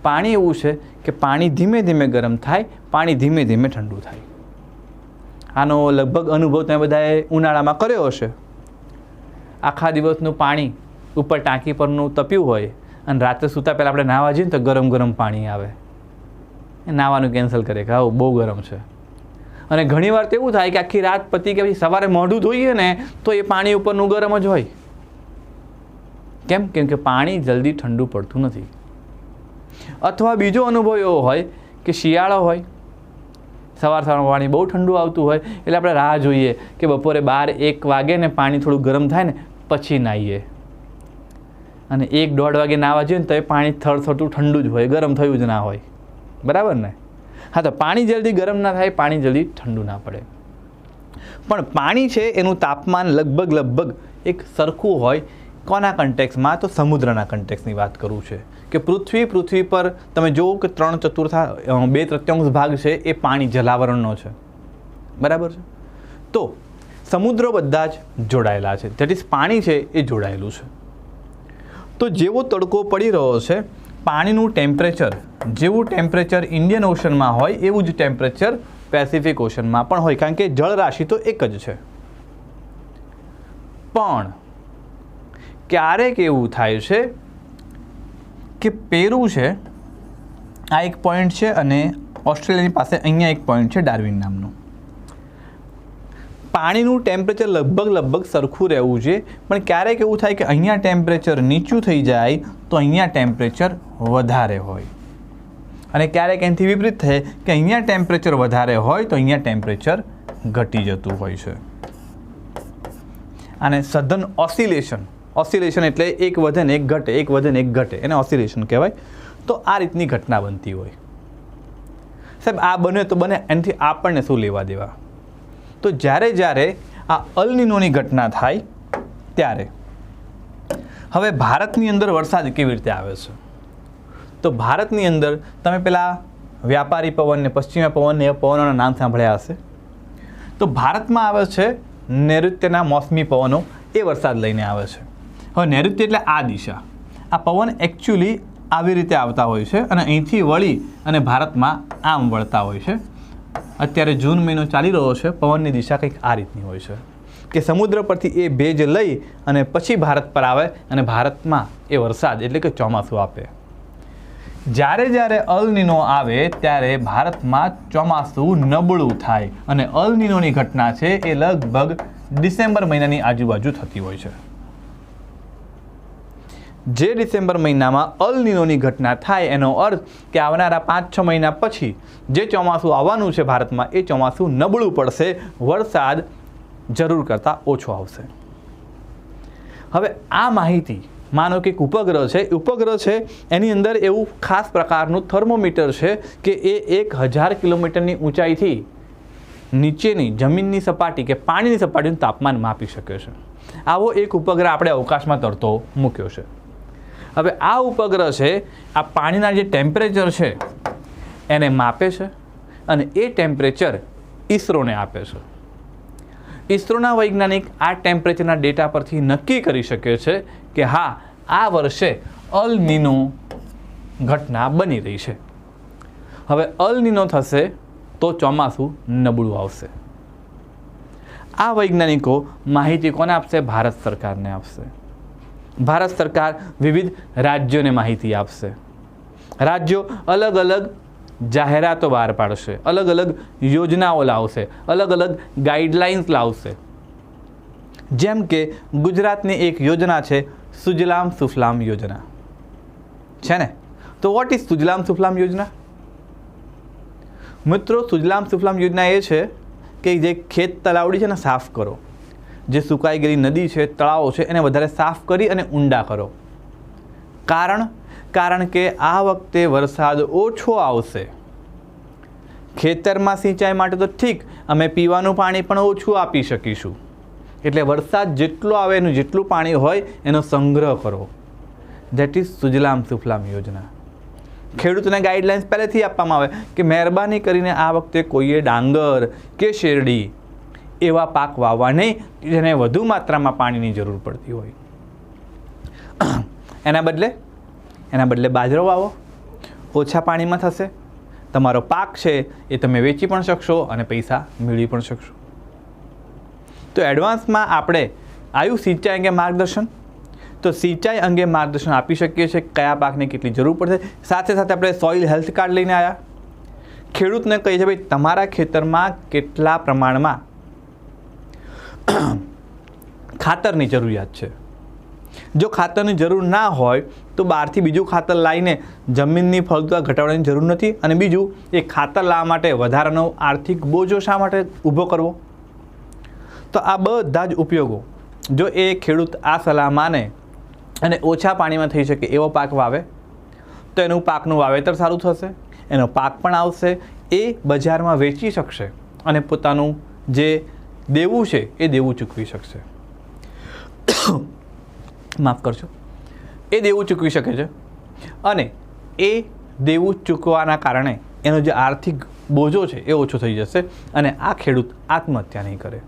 પાણી એવું છે કે પાણી ધીમે ધીમે ગરમ થાય, પાણી ધીમે ધીમે ઠંડુ થાય. આનો લગભગ અનુભવ તમે બધાએ ઉનાળામાં કર્યો હશે. આખા દિવસનું પાણી ઉપર ટાંકી પરનું તપ્યું હોય અને રાત્રે સૂતા પહેલાં આપણે નાહવા જઈએ ને તો ગરમ ગરમ પાણી આવે. એ નાહવાનું કેન્સલ કરે કે આવું બહુ ગરમ છે. અને ઘણીવાર તો એવું થાય કે આખી રાત પતી કે પછી સવારે મોઢું ધોઈએ ને તો એ પાણી ઉપરનું ગરમ જ હોય. કેમ? કેમ કે પાણી જલ્દી ઠંડુ પડતું નથી. અથવા બીજો અનુભવ એવો હોય કે શિયાળો હોય, સવારમાં પાણી બહુ ઠંડુ આવતું હોય એટલે આપણે રાહ જોઈએ કે બપોરે 12-1 વાગે ને પાણી થોડું ગરમ થાય ને પછી નાહીએ. અને 1-1.5 વાગે નાહવા જઈએ ને તો એ પાણી થરથરતું ઠંડુ જ હોય, ગરમ થયું જ ના હોય. બરાબર ને? હા, તો પાણી જલ્દી ગરમ ના થાય, પાણી જલ્દી ઠંડુ ના પડે. પણ પાણી છે એનું તાપમાન લગભગ એક સરખું હોય. કોના કન્ટેક્સમાં? તો સમુદ્રના કન્ટેક્સની વાત કરું છે કે પૃથ્વી પર તમે જુઓ કે 2/3 ભાગ છે એ પાણી જલાવરણનો છે. બરાબર છે? તો સમુદ્રો બધા જ જોડાયેલા છે. ધેટ ઇઝ પાણી છે એ જોડાયેલું છે. તો જેવો તડકો પડી રહ્યો છે, પાણીનું ટેમ્પરેચર, જેવું ટેમ્પરેચર ઇન્ડિયન ઓશનમાં હોય એવું જ ટેમ્પરેચર પેસિફિક ઓશનમાં પણ હોય, કારણ કે જળરાશિ તો એક જ છે. પણ ક્યારેક એવું થાય છે કે પેરુ છે, આ એક પોઈન્ટ છે અને ઓસ્ટ્રેલિયાની પાસે અહીંયા એક પોઈન્ટ છે ડાર્વિન નામનો. પાણીનું ટેમ્પરેચર લગભગ સરખું રહેવું છે, પણ ક્યારેક એવું થાય કે અહીંયા ટેમ્પરેચર નીચું થઈ જાય તો અહીંયા ટેમ્પરેચર વધારે હોય, અને ક્યારેક એનાથી વિપરીત થાય કે અહીંયા ટેમ્પરેચર વધારે હોય તો અહીંયા ટેમ્પરેચર ઘટી જતું હોય છે. અને સધન ઓસિલેશન એટલે એક વધે ને એક ઘટે, એક વધે ને એક ઘટે, એને ઓસિલેશન કહેવાય. તો આ રીતની ઘટના બનતી હોય. સાહેબ આ બને તો બને, એનાથી આપણને શું લેવા દેવા? તો જ્યારે આ અલ નીનોની ઘટના થાય ત્યારે હવે ભારતની અંદર વરસાદ કેવી રીતે આવે છે? તો ભારતની અંદર તમે પેલા વ્યાપારી પવન ને પશ્ચિમી પવન ને એવા પવનોના નામ સાંભળ્યા હશે. તો ભારતમાં આવે છે નૈઋત્યના મોસમી પવનો, એ વરસાદ લઈને આવે છે. હવે નૈઋત્ય એટલે આ દિશા. આ પવન એકચ્યુઅલી આવી રીતે આવતા હોય છે અને અહીંથી વળી અને ભારતમાં આમ વળતા હોય છે. અત્યારે જૂન મહિનો ચાલી રહ્યો છે, પવનની દિશા કંઈક આ રીતની હોય છે કે સમુદ્ર પરથી એ ભેજ લઈ અને પછી ભારત પર આવે અને ભારતમાં એ વરસાદ એટલે કે ચોમાસું આપે. જ્યારે અલ નીનો આવે ત્યારે ભારતમાં ચોમાસું નબળું થાય અને અલ નીનોની ઘટના છે એ લગભગ ડિસેમ્બર મહિનાની આજુબાજુ થતી હોય છે. જે ડિસેમ્બર મહિનામાં અલ નીનોની ઘટના થાય એનો અર્થ કે આવનારા 5-6 મહિના પછી જે ચોમાસું આવવાનું છે ભારતમાં એ ચોમાસું નબળું પડશે, વરસાદ જરૂર કરતાં ઓછો આવશે. હવે આ માહિતી, માનો કે એક ઉપગ્રહ છે, એની અંદર એવું ખાસ પ્રકારનું થર્મોમીટર છે કે એ 1000 કિલોમીટરની ઊંચાઈથી નીચેની જમીનની સપાટી કે પાણીની સપાટીનું તાપમાન માપી શકે છે. આવો એક ઉપગ્રહ આપણે અવકાશમાં તરતો મૂક્યો છે. હવે આ ઉપગ્રહ છે આ પાણીના જે ટેમ્પરેચર છે એને માપે છે અને એ ટેમ્પરેચર ઇસરોને આપે છે. ઇસરોના વૈજ્ઞાનિક આ ટેમ્પરેચરના ડેટા પરથી નક્કી કરી શકે છે કે હા, આ વર્ષે અલ નીનો ઘટના બની રહી છે. હવે અલ નીનો થશે તો ચોમાસું નબળું આવશે. આ વૈજ્ઞાનિકો માહિતી કોને આપશે? ભારત સરકારને આપશે. ભારત સરકાર વિવિધ રાજ્યોને માહિતી આપશે. રાજ્યો અલગ અલગ જાહેરાતો બહાર પાડશે, અલગ અલગ યોજનાઓ લાવશે, અલગ અલગ ગાઈડલાઇન્સ લાવશે. જેમ કે ગુજરાતની એક યોજના છે સુજલામ સુફલામ યોજના છે ને. તો વોટ ઇઝ સુજલામ સુફલામ યોજના? મિત્રો, સુજલામ સુફલામ યોજના એ છે કે જે ખેત તલાવડી છે ને સાફ કરો, જે સુકાઈ ગયેલી નદી છે, તળાવો છે, એને વધારે સાફ કરી અને ઊંડા કરો. કારણ કે આ વખતે વરસાદ ઓછો આવશે. ખેતરમાં સિંચાઈ માટે તો ઠીક, અમે પીવાનું પાણી પણ ઓછું આપી શકીશું. એટલે વરસાદ જેટલો આવે એનું જેટલું પાણી હોય એનો સંગ્રહ કરો. ધેટ ઇઝ સુજલામ સુફલામ યોજના. ખેડૂતોને ગાઈડલાઇન્સ પહેલેથી આપવામાં આવે કે મહેરબાની કરીને આ વખતે કોઈએ ડાંગર કે શેરડી એવા પાક વાવવા નહીં જેને વધુ માત્રામાં પાણીની જરૂર પડતી હોય. એના બદલે બાજરો વાવો, ઓછા પાણીમાં થશે. તમારો પાક છે એ તમે વેચી પણ શકશો અને પૈસા મેળવી પણ શકશો. તો એડવાન્સમાં આપણે આવ્યું સિંચાઈ અંગે માર્ગદર્શન. તો સિંચાઈ અંગે માર્ગદર્શન આપી શકીએ છીએ, કયા પાકને કેટલી જરૂર પડશે. સાથે સાથે આપણે સોઇલ હેલ્થ કાર્ડ લઈને આવ્યા. ખેડૂતને કહીએ છે ભાઈ તમારા ખેતરમાં કેટલા પ્રમાણમાં ખાતરની જરૂરિયાત છે. જો ખાતરની જરૂર ના હોય તો બહારથી બીજું ખાતર લાવીને જમીનની ફળદ્રુપતા ઘટાડવાની જરૂર નથી. અને બીજું, એ ખાતર લાવવા માટે વધારાનો આર્થિક બોજો શા માટે ઊભો કરવો? તો આ બધા જ ઉપયોગો જો એ ખેડૂત આ સલાહ માને અને ઓછા પાણીમાં થઈ શકે એવો પાક વાવે તો એનું પાકનું વાવેતર સારું થશે, એનો પાક પણ આવશે, એ બજારમાં વેચી શકશે અને પોતાનું જે દેવું છે એ દેવું ચૂકવી શકશે. માફ કરશો, એ દેવું ચૂકવી શકે છે અને એ દેવું ચૂકવાના કારણે એનો જે આર્થિક બોજો છે એ ઓછો થઈ જશે અને આ ખેડૂત આત્મહત્યા નહીં કરે.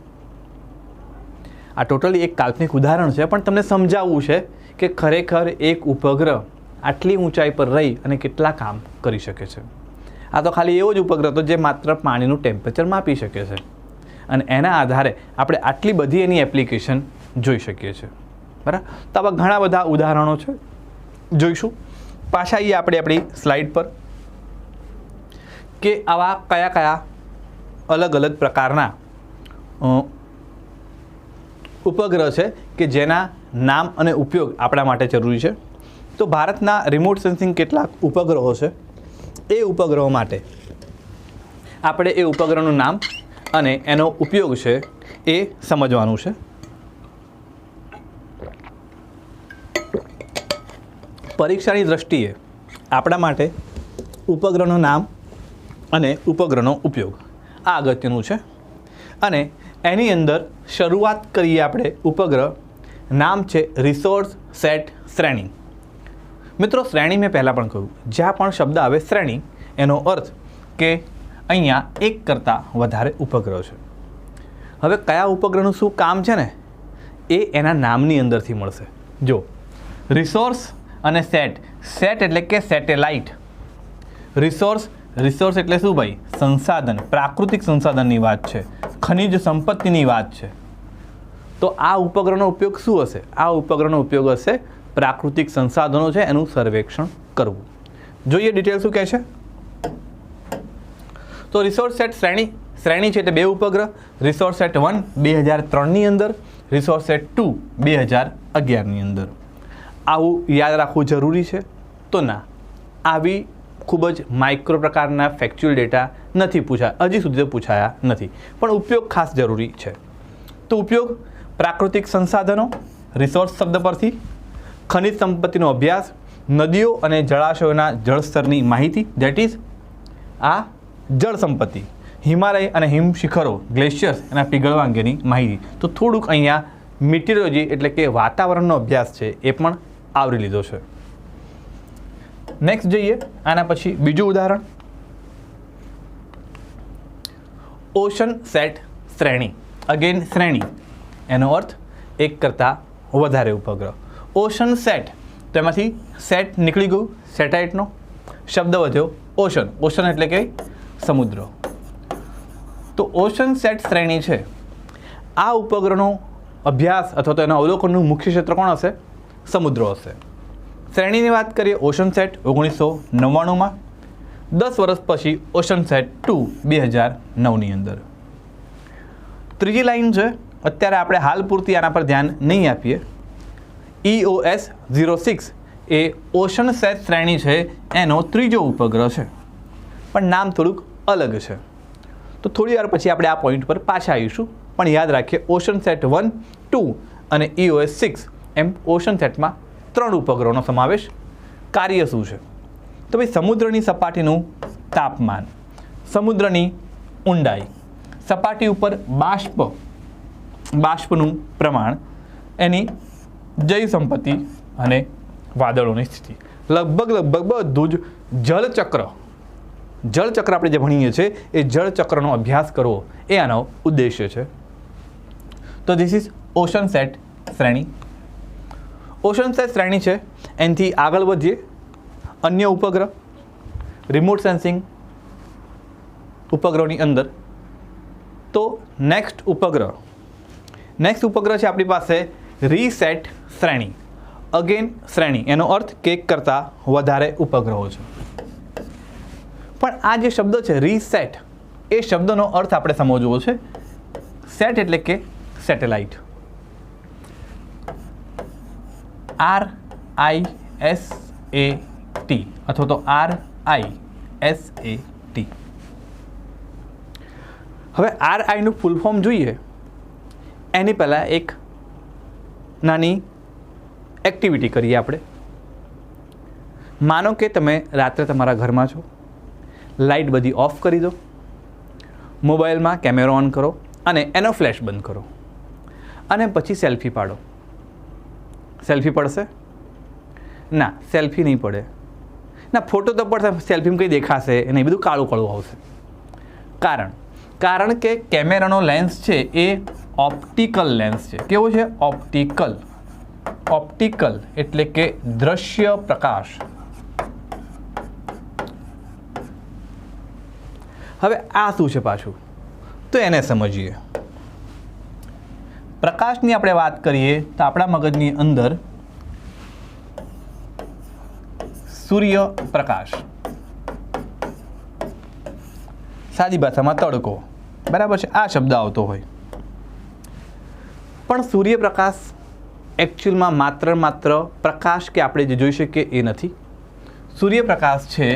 આ ટોટલી એક કાલ્પનિક ઉદાહરણ છે, પણ તમને સમજાવવું છે કે ખરેખર એક ઉપગ્રહ આટલી ઊંચાઈ પર રહી અને કેટલા કામ કરી શકે છે. આ તો ખાલી એવો જ ઉપગ્રહ હતો જે માત્ર પાણીનું ટેમ્પરેચર માપી શકે છે અને એના આધારે આપણે આટલી બધી એની એપ્લિકેશન જોઈ શકીએ છીએ. બરાબર. તો આવા ઘણા બધા ઉદાહરણો છે, જોઈશું. પાછા આવીએ આપણે આપણી સ્લાઇડ પર કે આવા કયા કયા અલગ અલગ પ્રકારના ઉપગ્રહ છે કે જેના નામ અને ઉપયોગ આપણા માટે જરૂરી છે. તો ભારતના રિમોટ સેન્સિંગ કેટલાક ઉપગ્રહો છે. એ ઉપગ્રહો માટે આપણે એ ઉપગ્રહનું નામ અને એનો ઉપયોગ છે એ સમજવાનું છે. પરીક્ષાની દ્રષ્ટિએ આપણા માટે ઉપગ્રહનું નામ અને ઉપગ્રહનો ઉપયોગ આ અગત્યનું છે. અને એની અંદર શરૂઆત કરીએ આપણે. ઉપગ્રહ નામ છે રિસોર્સ સેટ શ્રેણી. મિત્રો, શ્રેણી મેં પહેલાં પણ કહ્યું, જ્યાં પણ શબ્દ આવે શ્રેણી એનો અર્થ કે અહીંયા એક કરતાં વધારે ઉપગ્રહ છે. હવે કયા ઉપગ્રહનું શું કામ છે ને એ એના નામની અંદરથી મળશે. જો રિસોર્સ અને સેટ એટલે કે સેટેલાઇટ. રિસોર્સ એટલે શું ભાઈ? સંસાધન, પ્રાકૃતિક સંસાધનની વાત છે, ખનિજ સંપત્તિની વાત છે. તો આ ઉપગ્રહનો ઉપયોગ શું હશે? આ ઉપગ્રહનો ઉપયોગ હશે પ્રાકૃતિક સંસાધનો છે એનું સર્વેક્ષણ કરવું. જોઈએ ડિટેલ શું કહે છે. તો રિસોર્સ સેટ શ્રેણી છે તે 2 ઉપગ્રહ. રિસોર્સ સેટ 1 2003ની અંદર, રિસોર્સ સેટ 2 2011ની અંદર. આવું યાદ રાખવું જરૂરી છે? તો ના, આવી ખૂબ જ માઇક્રો પ્રકારના ફેક્ચ્યુઅલ ડેટા નથી પૂછાયા, હજી સુધી પૂછાયા નથી, પણ ઉપયોગ ખાસ જરૂરી છે. તો ઉપયોગ પ્રાકૃતિક સંસાધનો, રિસોર્સ શબ્દ પરથી, ખનિજ સંપત્તિનો અભ્યાસ, નદીઓ અને જળાશયોના જળસ્તરની માહિતી, ધેટ ઇઝ આ જળ સંપત્તિ, હિમાલય અને હિમશિખરો ગ્લેશિયર્સ એના પીગળવા અંગેની માહિતી. તો થોડુંક અહીંયા મિટીરિયોલોજી એટલે કે વાતાવરણનો અભ્યાસ છે એ પણ આવરી લીધો છે. નેક્સ્ટ જઈએ આના પછી બીજું ઉદાહરણ, ઓશન સેટ શ્રેણી. અગેન શ્રેણી એનો અર્થ એક કરતાં વધારે ઉપગ્રહ. ઓશન સેટ તો એમાંથી સેટ નીકળી ગયું, સેટેલાઇટનો શબ્દ વધ્યો ઓશન. ઓશન એટલે કે સમુદ્ર. તો ઓશન સેટ શ્રેણી છે. આ ઉપગ્રહનો અભ્યાસ અથવા તો એના અવલોકનનું મુખ્ય ક્ષેત્ર કોણ હશે? સમુદ્ર હશે. શ્રેણીની વાત કરીએ ઓશન સેટ 1999માં, 10 વર્ષ પછી ઓશન સેટ 2 2009ની અંદર. ત્રીજી લાઈન છે, અત્યારે આપણે હાલ પૂરતી આના પર ધ્યાન નહીં આપીએ. EOS 06 એ ઓશન સેટ શ્રેણી છે એનો ત્રીજો ઉપગ્રહ છે, પણ નામ થોડુંક અલગ છે. તો થોડી વાર પછી આપણે આ પોઈન્ટ પર પાછા આવીશું, પણ યાદ રાખીએ ઓશન સેટ 1, 2 અને EOS 6 એમ ઓશન સેટમાં 3 ઉપગ્રહોનો સમાવેશ. કાર્ય શું છે? તો ભાઈ સમુદ્રની સપાટીનું તાપમાન, સમુદ્રની ઊંડાઈ, સપાટી ઉપર બાષ્પનું પ્રમાણ, એની જૈવ સંપત્તિ અને વાદળોની સ્થિતિ, લગભગ બધું જ જળચક્ર આપણે જે ભણીએ છીએ એ જળચક્રનો અભ્યાસ કરવો એ આનો ઉદ્દેશ્ય છે. તો ધીસ ઇઝ ઓશન સેટ શ્રેણી. ઓશન સેટ શ્રેણી છે. એનાથી આગળ વધીએ અન્ય ઉપગ્રહ, રિમોટ સેન્સિંગ ઉપગ્રહની અંદર. તો નેક્સ્ટ ઉપગ્રહ છે આપણી પાસે રીસેટ શ્રેણી. અગેન શ્રેણી એનો અર્થ કે એક કરતાં વધારે ઉપગ્રહો છે. પણ આ જે શબ્દ છે રીસેટ, એ શબ્દનો અર્થ આપણે સમજવો છે. સેટ એટલે કે સેટેલાઇટ, RISAT અથવા તો RISAT. હવે RI નું ફૂલ ફોર્મ જોઈએ એની પહેલાં એક નાની એક્ટિવિટી કરીએ આપણે. માનો કે તમે રાત્રે તમારા ઘરમાં છો, લાઇટ બધી ઓફ કરી દો, મોબાઈલમાં કેમેરો ઓન કરો અને એનો ફ્લેશ બંધ કરો અને પછી સેલ્ફી પાડો. સેલ્ફી પડશે? ના, સેલ્ફી નહીં પડે. ના, ફોટો તો પડશે, સેલ્ફીમાં કંઈ દેખાશે નહીં, બધું કાળું આવશે. કારણ કે કેમેરાનો લેન્સ છે એ ઓપ્ટિકલ લેન્સ છે. કેવો છે? ઓપ્ટિકલ એટલે કે દ્રશ્ય પ્રકાશ. હવે આ શું છે પાછું? તો એને સમજીએ. પ્રકાશની આપણે વાત કરીએ તો આપણા મગજની અંદર સૂર્યપ્રકાશ, સાદી ભાષામાં તડકો, બરાબર છે, આ શબ્દ આવતો હોય. પણ સૂર્યપ્રકાશ એકચ્યુઅલમાં માત્ર પ્રકાશ કે આપણે જે જોઈ શકીએ એ નથી. સૂર્યપ્રકાશ છે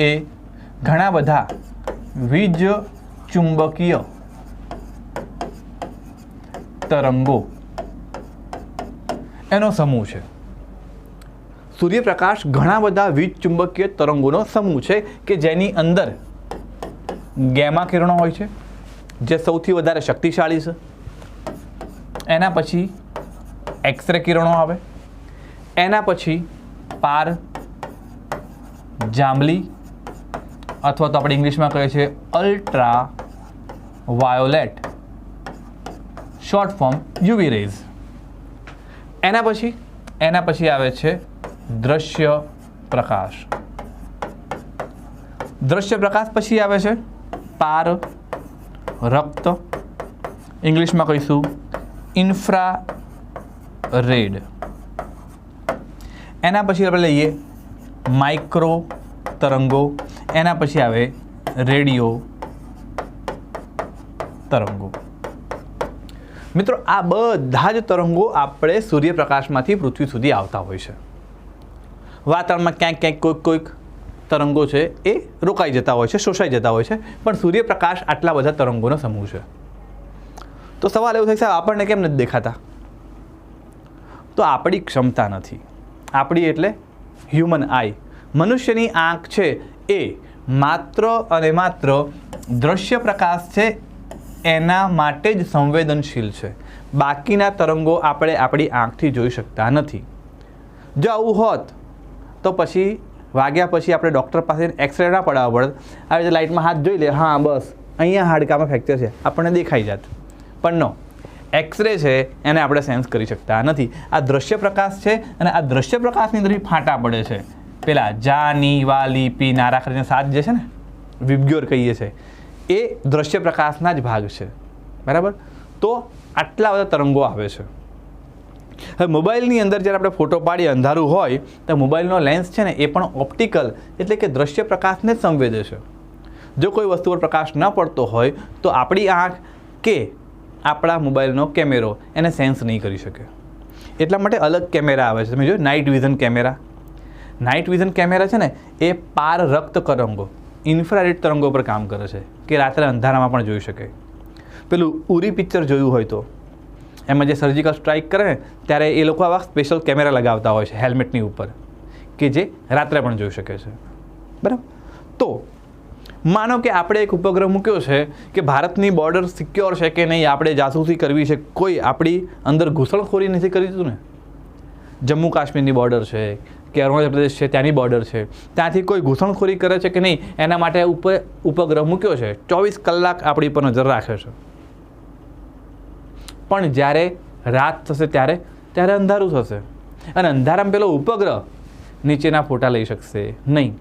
એ ઘણા બધા વીજ ચુંબકીય તરંગો એનો સમૂહ છે. સૂર્યપ્રકાશ ઘણા બધા વીજ ચુંબકીય તરંગોનો સમૂહ છે કે જેની અંદર ગેમા કિરણો હોય છે જે સૌથી વધારે શક્તિશાળી છે. એના પછી એક્સરે કિરણો આવે, એના પછી પાર જાંબલી અથવા તો આપણે ઇંગ્લિશમાં કહીએ છીએ ultra violet, short form UV rays. એના પછી આવે છે દ્રશ્ય પ્રકાશ. દ્રશ્ય પ્રકાશ પછી આવે છે પાર રક્ત, ઇંગ્લિશમાં કહીશું ઇન્ફ્રારેડ. એના પછી આપણે લઈએ માઇક્રો તરંગો, એના પછી આવે રેડિયો તરંગો. મિત્રો, આ બધા જ તરંગો આપણે સૂર્યપ્રકાશમાંથી પૃથ્વી સુધી આવતા હોય છે. વાતાવરણમાં ક્યાંક કોઈક તરંગો છે એ રોકાઈ જતા હોય છે, શોષાઈ જતા હોય છે, પણ સૂર્યપ્રકાશ આટલા બધા તરંગોનો સમૂહ છે. તો સવાલ એવો થાય, સાહેબ આપણને કેમ નથી દેખાતા? તો આપણી ક્ષમતા નથી. આપણી એટલે હ્યુમન આઈ, મનુષ્યની આંખ છે એ માત્ર અને માત્ર દ્રશ્ય પ્રકાશ છે એના માટે જ સંવેદનશીલ છે. બાકીના તરંગો આપણે આપણી આંખથી જોઈ શકતા નથી. જો આવું હોત તો પછી વાગ્યા પછી આપણે ડૉક્ટર પાસે એક્સરે ના પડાવવા પડત. આવી રીતે લાઇટમાં હાથ જોઈ લે, હા બસ અહીંયા હાડકામાં ફ્રેક્ચર છે, આપણને દેખાઈ જાત. પણ નો, એક્સરે છે એને આપણે સેન્સ કરી શકતા નથી. આ દ્રશ્ય પ્રકાશ છે અને આ દ્રશ્ય પ્રકાશની અંદર ફાંટા પડે છે. પેલા જા, ની, વા, લી, પી, નારા કરીને 7 જે છે ને, વિબ્ગ્યોર કહીએ છીએ, એ દ્રશ્ય પ્રકાશના જ ભાગ છે. બરાબર? તો આટલા બધા તરંગો આવે છે. હવે મોબાઈલની અંદર જ્યારે આપણે ફોટો પાડીએ અંધારું હોય તો મોબાઈલનો લેન્સ છે ને એ પણ ઓપ્ટિકલ એટલે કે દ્રશ્ય પ્રકાશને જ સંવેદે છે. જો કોઈ વસ્તુ પર પ્રકાશ ન પડતો હોય તો આપણી આંખ કે આપણા મોબાઈલનો કેમેરો એને સેન્સ નહીં કરી શકે. એટલા માટે અલગ કેમેરા આવે છે. તમે જોયું night vision camera. Night vision camera છે ને એ પાર રક્ત તરંગો, ઇન્ફ્રારેડ તરંગો પર કામ કરે છે કે રાત્રે અંધારામાં પણ જોઈ શકે. પેલું ઉરી પિક્ચર જોયું હોય તો એમાં જે સર્જિકલ સ્ટ્રાઇક કરે ત્યારે એ લોકો આવા સ્પેશિયલ કેમેરા લગાવતા હોય છે હેલ્મેટની ઉપર કે જે રાત્રે પણ જોઈ શકે છે. બરાબર? તો માનો કે આપણે એક ઉપગ્રહ મૂક્યો છે કે ભારતની બોર્ડર સિક્યોર છે કે નહીં, આપણે જાસૂસી કરવી છે, કોઈ આપણી અંદર ઘૂસણખોરી નથી કરી દીધું ને. જમ્મુ કાશ્મીરની બોર્ડર છે કે અરુણાચલ પ્રદેશ છે ત્યાંની બોર્ડર છે, ત્યાંથી કોઈ ઘૂસણખોરી કરે છે કે નહીં એના માટે ઉપગ્રહ મૂક્યો છે. 24 કલાક આપણી પર નજર રાખે છે. પણ જ્યારે રાત થશે ત્યારે અંધારું થશે અને અંધારામાં પેલો ઉપગ્રહ નીચેના ફોટા લઈ શકશે નહીં.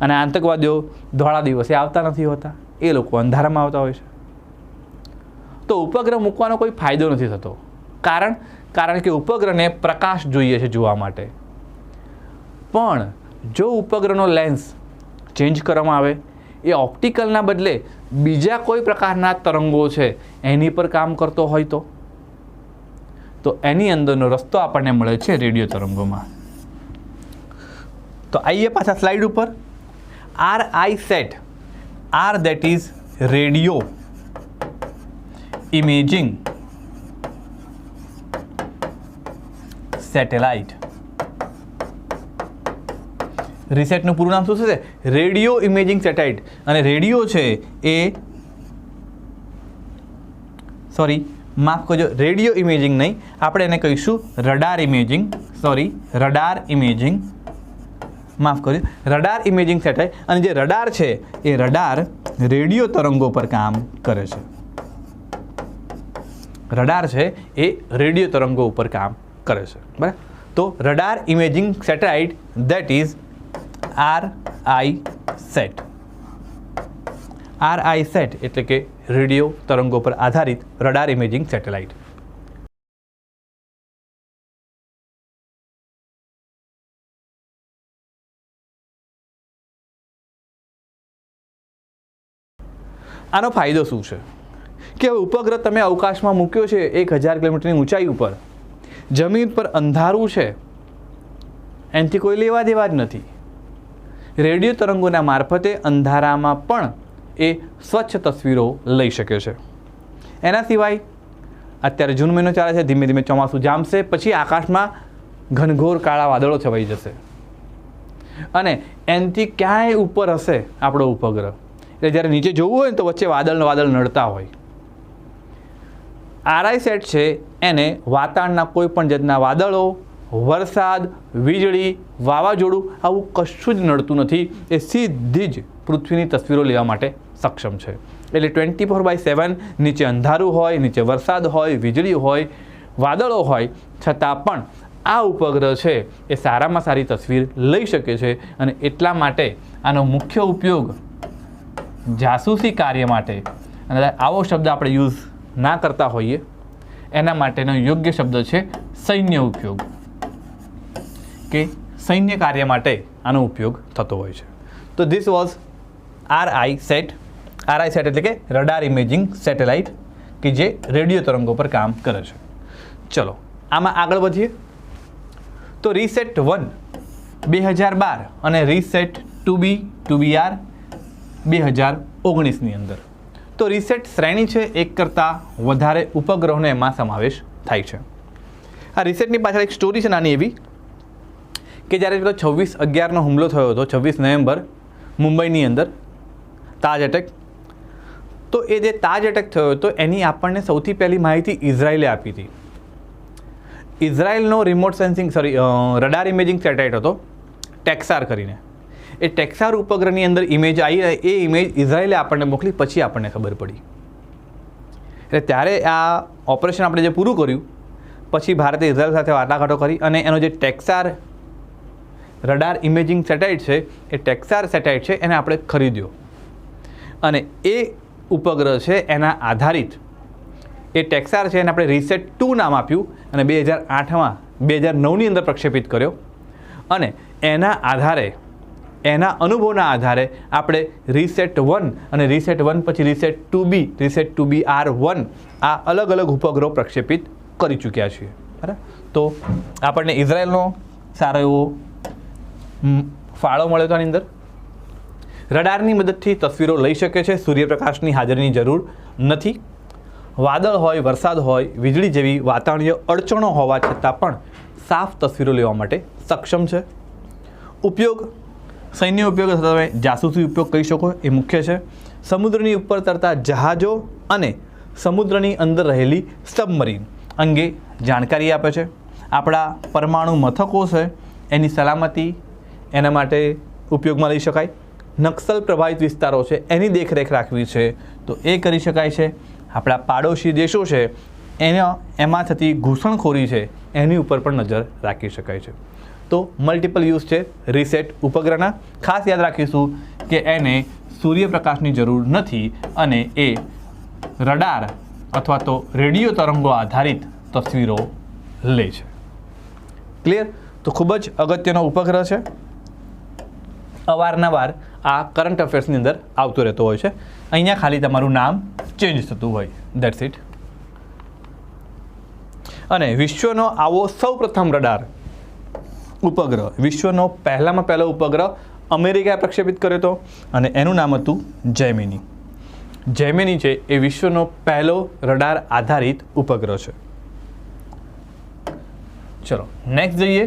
અને આતંકવાદીઓ ધોળા દિવસે આવતા નથી હોતા, એ લોકો અંધારામાં આવતા હોય છે. તો ઉપગ્રહ મૂકવાનો કોઈ ફાયદો નથી થતો. કારણ કે ઉપગ્રહને પ્રકાશ જોઈએ છે જોવા માટે. પણ જો ઉપગ્રહનો લેન્સ ચેન્જ કરવામાં આવે, એ ઓપ્ટિકલના બદલે બીજા કોઈ પ્રકારના તરંગો છે એની પર કામ કરતો હોય તો એની અંદરનો રસ્તો આપણને મળે છે રેડિયો તરંગોમાં. તો આઈએ પાછા સ્લાઇડ ઉપર. RISAT, R that is radio imaging satellite. રીસેટનું પૂરું નામ શું થશે? Radio imaging satellite. અને રેડિયો છે એ માફ કરજો, રેડિયો ઇમેજિંગ નહીં, આપણે એને કહીશું રડાર ઇમેજિંગ. રડાર ઇમેજિંગ, માફ કરજો, રડાર ઇમેજિંગ સેટેલાઇટ. અને જે રડાર છે એ રડાર રેડિયો તરંગો પર કામ કરે છે. રડાર છે એ રેડિયો તરંગો ઉપર કામ કરે છે. બરાબર? તો radar imaging satellite that is RISAT. RISAT એટલે કે રેડિયો તરંગો પર આધારિત રડાર ઇમેજિંગ સેટેલાઇટ. આનો ફાયદો શું છે કે હવે ઉપગ્રહ તમે અવકાશમાં મૂક્યો છે 1000 કિલોમીટરની ઊંચાઈ ઉપર, જમીન પર અંધારું છે, એનાથી કોઈ લેવા દેવા જ નથી. રેડિયો તરંગોના મારફતે અંધારામાં પણ એ સ્વચ્છ તસવીરો લઈ શકે છે. એના સિવાય અત્યારે જૂન મહિનો ચાલે છે, ધીમે ધીમે ચોમાસું જામશે, પછી આકાશમાં ઘનઘોર કાળા વાદળો છવાઈ જશે અને એનાથી ક્યાંય ઉપર હશે આપણો ઉપગ્રહ, એટલે જ્યારે નીચે જોવું હોય ને તો વચ્ચે વાદળ નડતા હોય. RISAT છે એને વાતાવરણના કોઈ પણ જાતના વાદળો, વરસાદ, વીજળી, વાવાઝોડું આવું કશું જ નડતું નથી. એ સીધી જ પૃથ્વીની તસવીરો લેવા માટે સક્ષમ છે. એટલે 24/7 નીચે અંધારું હોય, નીચે વરસાદ હોય, વીજળી હોય, વાદળો હોય, છતાં પણ આ ઉપગ્રહ છે એ સારામાં સારી તસવીર લઈ શકે છે. અને એટલા માટે આનો મુખ્ય ઉપયોગ જાસૂસી કાર્ય માટે, અને આવો શબ્દ આપણે યુઝ ના કરતા હોઈએ એના માટેનો યોગ્ય શબ્દ છે સૈન્ય ઉપયોગ, કે સૈન્ય કાર્ય માટે આનો ઉપયોગ થતો હોય છે. તો ધીસ વોઝ RISAT. RISAT એટલે કે રડાર ઇમેજિંગ સેટેલાઇટ કે જે રેડિયો તરંગો પર કામ કરે છે. ચલો આમાં આગળ વધીએ. તો રીસેટ 1 2012 અને રીસેટ 2B 2BR 2019ની અંદર. તો તો રીસેટ શ્રેણી છે એક કરતાં વધારે ઉપગ્રહોનો એમાં સમાવેશ થાય છે. આ રીસેટની પાછળ એક સ્ટોરી છે નાની એવી, કે જ્યારે પેલો 26/11 હુમલો થયો હતો, 26 નવેમ્બર મુંબઈની અંદર તાજ એટેક, તો એ જે તાજ એટેક થયો હતો એની આપણને સૌથી પહેલી માહિતી ઇઝરાયલે આપી હતી. ઇઝરાયલનો remote sensing radar imaging satellite હતો ટેક્સાર કરીને. એ ટેક્સાર ઉપગ્રહની અંદર ઇમેજ આવી, એ ઇમેજ ઇઝરાયલે આપણને મોકલી, પછી આપણને ખબર પડી. એટલે ત્યારે આ ઓપરેશન આપણે જે પૂરું કર્યું પછી ભારતે ઇઝરાયલ સાથે વાટાઘાટો કરી અને એનો જે ટેક્સાર રડાર ઇમેજિંગ સેટેલાઇટ છે એ ટેક્સાર સેટેલાઇટ છે એને આપણે ખરીદ્યો અને એ ઉપગ્રહ છે એના આધારિત એ ટેક્સાર છે એને આપણે રીસેટ 2 નામ આપ્યું અને 2009ની અંદર પ્રક્ષેપિત કર્યો. અને એના આધારે, એના અનુભવના આધારે આપણે રીસેટ 1 અને રીસેટ 1 પછી રીસેટ 2B, રીસેટ 2BR1 આ અલગ અલગ ઉપગ્રહો પ્રક્ષેપિત કરી ચૂક્યા છીએ. બરાબર, તો આપણને ઇઝરાયલનો સારો એવો ફાળો મળ્યો હતો. આની અંદર રડારની મદદથી તસવીરો લઈ શકે છે, સૂર્યપ્રકાશની હાજરીની જરૂર નથી. વાદળ હોય, વરસાદ હોય, વીજળી જેવી વાતાવરણીય અડચણો હોવા છતાં પણ સાફ તસવીરો લેવા માટે સક્ષમ છે. ઉપયોગ સૈન્ય ઉપયોગ અથવા તમે જાસૂસી ઉપયોગ કહી શકો એ મુખ્ય છે. સમુદ્રની ઉપર તરતા જહાજો અને સમુદ્રની અંદર રહેલી સબમરીન અંગે જાણકારી આપે છે. આપણા પરમાણુ મથકો છે એની સલામતી એના માટે ઉપયોગમાં લઈ શકાય. નક્સલ પ્રભાવિત વિસ્તારો છે એની દેખરેખ રાખવી છે તો એ કરી શકાય છે. આપણા પાડોશી દેશો છે એમાં થતી ઘૂસણખોરી છે એની ઉપર પણ નજર રાખી શકાય છે. તો મલ્ટિપલ યુઝ છે રીસેટ ઉપગ્રહના. ખાસ યાદ રાખીશું કે એને સૂર્યપ્રકાશની જરૂર નથી અને એ રડાર અથવા તો રેડિયો તરંગો આધારિત તસવીરો લે છે. ક્લિયર? તો ખૂબ જ અગત્યનો ઉપગ્રહ છે. અવારનવાર આ કરંટ અફેર્સની અંદર આવતો રહેતો હોય છે. અહીંયા ખાલી તમારું નામ ચેન્જ થતું હોય, દેટ્સ ઇટ. અને વિશ્વનો આવો સૌપ્રથમ રડાર ઉપગ્રહ, વિશ્વનો પહેલામાં પહેલો ઉપગ્રહ અમેરિકાએ પ્રક્ષેપિત કર્યો હતો અને એનું નામ હતું જેમિની. જેમિની છે એ વિશ્વનો પહેલો રડાર આધારિત ઉપગ્રહ છે. ચલો નેક્સ્ટ જઈએ.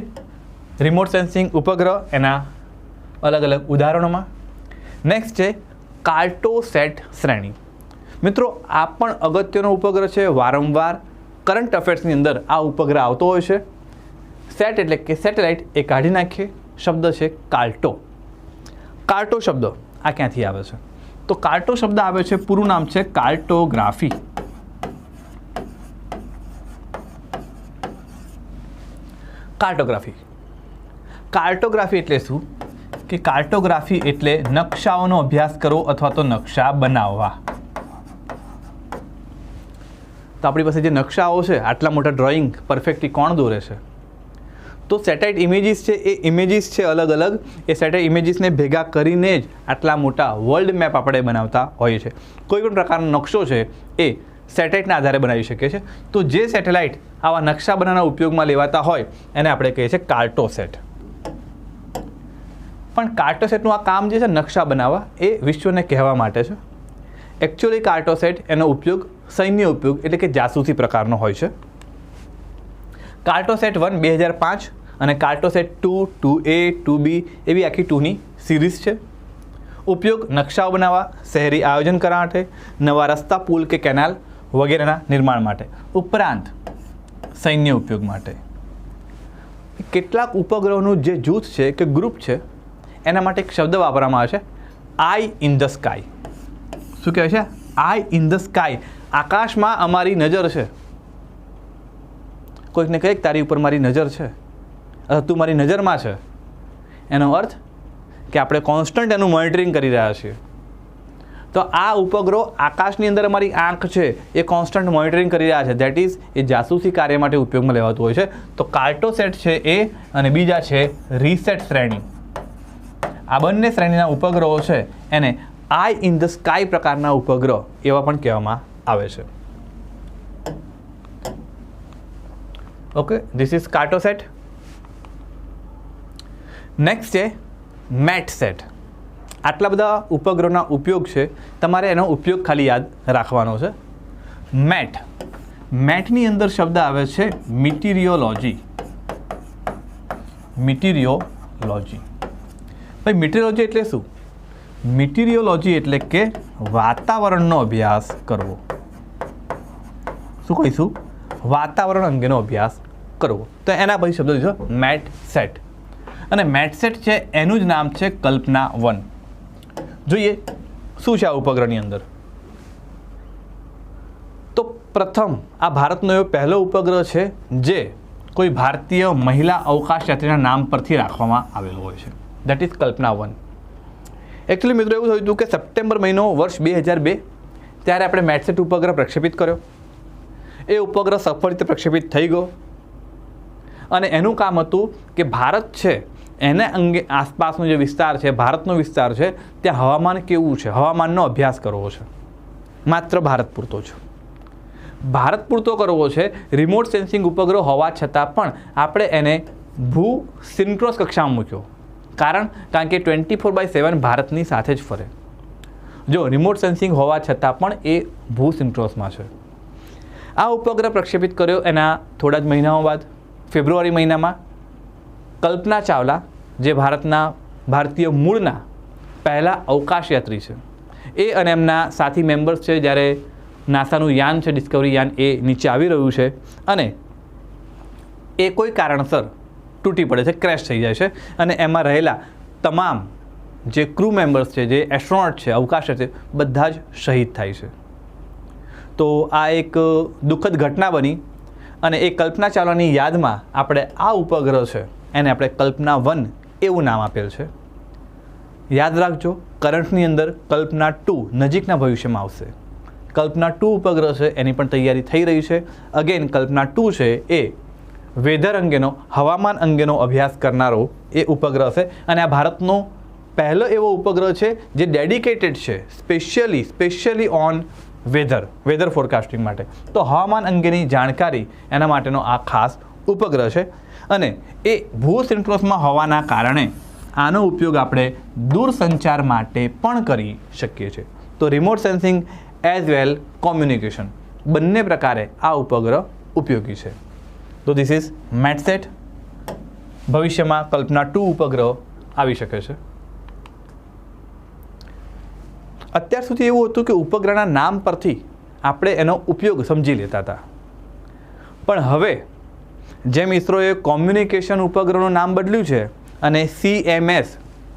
રિમોટ સેન્સિંગ ઉપગ્રહ એના અલગ અલગ ઉદાહરણોમાં. નેક્સ્ટ છે કાર્ટોસેટ શ્રેણી. મિત્રો આ પણ અગત્યનો ઉપગ્રહ છે. વારંવાર કરંટ અફેર્સની અંદર આ ઉપગ્રહ આવતો હોય છે. સેટ એટલે કે સેટેલાઇટ એ કાઢી નાખીએ, શબ્દ છે કાર્ટો. કાર્ટો શબ્દ આ ક્યાંથી આવે છે? તો કાર્ટો શબ્દ આવે છે, પૂરું નામ છે કાર્ટોગ્રાફી. કાર્ટોગ્રાફી કાર્ટોગ્રાફી એટલે શું? કે કાર્ટોગ્રાફી એટલે નકશાઓનો અભ્યાસ કરો અથવા તો નકશા બનાવવા. તો આપણી પાસે જે નકશાઓ છે, આટલા મોટા ડ્રોઈંગ પરફેક્ટલી કોણ દોરે છે? તો સેટેલાઇટ ઇમેજીસ છે એ ઇમેજીસ છે અલગ અલગ. એ સેટેલાઇટ ઇમેજીસને ભેગા કરીને જ આટલા મોટા વર્લ્ડ મેપ આપણે બનાવતા હોઈએ છીએ. કોઈ પણ પ્રકારનો નકશો છે એ સેટેલાઇટના આધારે બનાવી શકીએ છીએ. તો જે સેટેલાઇટ આવા નકશા બનાવવાના ઉપયોગમાં લેવાતા હોય એને આપણે કહીએ છીએ કાર્ટોસેટ. પણ કાર્ટોસેટનું આ કામ જે છે નકશા બનાવવા, એ વિશ્વને કહેવા માટે છે. એકચ્યુઅલી કાર્ટોસેટ એનો ઉપયોગ સૈન્ય ઉપયોગ એટલે કે જાસૂસી પ્રકારનો હોય છે. કાર્ટોસેટ 1 2005 અને કાર્ટોસેટ 2, 2A, 2B એવી આખી 2ની સિરીઝ છે. ઉપયોગ નકશાઓ બનાવવા, શહેરી આયોજન કરવા માટે, નવા રસ્તા, પુલ કે કેનાલ વગેરેના નિર્માણ માટે, ઉપરાંત સૈન્ય ઉપયોગ માટે. કેટલાક ઉપગ્રહોનું જે જૂથ છે કે ગ્રુપ છે એના માટે એક શબ્દ વાપરવામાં આવે છે, આઈ ઇન ધ સ્કાય. શું કહેવાય છે? આઈ ઇન ધ સ્કાય. આકાશમાં અમારી નજર છે. કોઈકને કહે તારી ઉપર મારી નજર છે અથવા તું મારી નજરમાં છે, એનો અર્થ કે આપણે કોન્સ્ટન્ટ એનું મોનિટરિંગ કરી રહ્યા છીએ. તો આ ઉપગ્રહો આકાશની અંદર અમારી આંખ છે, એ કોન્સ્ટન્ટ મોનિટરિંગ કરી રહ્યા છે. દેટ ઇઝ એ જાસૂસી કાર્ય માટે ઉપયોગમાં લેવાતું હોય છે. તો કાર્ટોસેટ છે એ અને બીજા છે રીસેટ શ્રેણી. આ બંને શ્રેણીના ઉપગ્રહો છે એને આઈ ઇન ધ સ્કાય પ્રકારના ઉપગ્રહ એવા પણ કહેવામાં આવે છે. Okay, this is Cartosat. Next છે મેટસેટ. આટલા બધા ઉપગ્રહોના ઉપયોગ છે, તમારે એનો ઉપયોગ ખાલી યાદ રાખવાનો છે. મેટ, મેટની અંદર શબ્દ આવે છે મિટીરિયોલોજી. મિટીરિયોલોજી ભાઈ, મિટીરિયોલોજી એટલે શું? મિટીરિયોલોજી એટલે કે વાતાવરણનો અભ્યાસ કરવો. શું કહીશું? વાતાવરણ અંગેનો અભ્યાસ કરવો. તો એના પછી શબ્દ છે મેટ સેટ. અને મેટ સેટ છે એનું જ નામ છે કલ્પના-1. જોઈએ શું છે આ ઉપગ્રહની અંદર. તો પ્રથમ આ ભારતનો એવો પહેલો ઉપગ્રહ છે જે કોઈ ભારતીય મહિલા અવકાશયાત્રીના નામ પરથી રાખવામાં આવેલો હોય છે. That is કલ્પના-1. એકચ્યુઅલી મિત્રો એવું થયું હતું કે સપ્ટેમ્બર મહિનો વર્ષ 2002 ત્યારે આપણે મેટસેટ ઉપગ્રહ પ્રક્ષેપિત કર્યો. એ ઉપગ્રહ સફળ રીતે પ્રક્ષેપિત થઈ ગયો અને એનું કામ હતું કે ભારત છે એને અંગે આસપાસનો જે વિસ્તાર છે, ભારતનો વિસ્તાર છે, ત્યાં હવામાન કેવું છે, હવામાનનો અભ્યાસ કરવો છે. માત્ર ભારત પૂરતો છે. ભારત પૂરતો કરવો છે. રિમોટ સેન્સિંગ ઉપગ્રહ હોવા છતાં પણ આપણે એને ભૂ સિન્ક્રોસ કક્ષામાં મૂક્યો. કારણ કે 24/7 ભારતની સાથે જ ફરે. જો રિમોટ સેન્સિંગ હોવા છતાં પણ એ ભૂ સિન્ક્રોસમાં છે. આ ઉપગ્રહ પ્રક્ષેપિત કર્યો એના થોડા જ મહિનાઓ બાદ ફેબ્રુઆરી મહિનામાં કલ્પના ચાવલા, જે ભારતીય મૂળના પહેલા અવકાશયાત્રી છે, એ અને એમના સાથી મેમ્બર્સ છે, જ્યારે નાસાનું યાન છે ડિસ્કવરી યાન, એ નીચે આવી રહ્યું છે અને એ કોઈ કારણસર તૂટી પડે છે, ક્રેશ થઈ જાય છે અને એમાં રહેલા તમામ જે ક્રૂ મેમ્બર્સ છે, જે એસ્ટ્રોનોટ છે, અવકાશયાત્રી, બધા જ શહીદ થાય છે. તો આ એક દુઃખદ ઘટના બની અને એ કલ્પના ચાવલાની યાદમાં આપણે આ ઉપગ્રહ છે એને આપણે કલ્પના-1 એવું નામ આપેલ છે. યાદ રાખજો, કરંટની અંદર કલ્પના-2 નજીકના ભવિષ્યમાં આવશે. કલ્પના-2 ઉપગ્રહ છે એની પણ તૈયારી થઈ રહી છે. અગેન કલ્પના-2 છે એ વેધર અંગેનો, હવામાન અંગેનો અભ્યાસ કરનારો એ ઉપગ્રહ છે અને આ ભારતનો પહેલો એવો ઉપગ્રહ છે જે ડેડિકેટેડ છે સ્પેશિયલી ઓન વેધર ફોરકાસ્ટિંગ માટે. તો હવામાન અંગેની જાણકારી એના માટેનો આ ખાસ ઉપગ્રહ છે અને એ ભૂ સિન્ક્રોસમાં હોવાના કારણે આનો ઉપયોગ આપણે દૂરસંચાર માટે પણ કરી શકીએ છીએ. તો remote sensing as well communication બંને પ્રકારે આ ઉપગ્રહ ઉપયોગી છે. તો ધીસ ઇઝ મેટસેટ. ભવિષ્યમાં કલ્પના-2 ઉપગ્રહ આવી શકે છે. અત્યાર સુધી એવું હતું કે ઉપગ્રહના નામ પરથી આપણે એનો ઉપયોગ સમજી લેતા હતા, પણ હવે જેમ ઇસરોએ કોમ્યુનિકેશન ઉપગ્રહનું નામ બદલ્યું છે અને CMS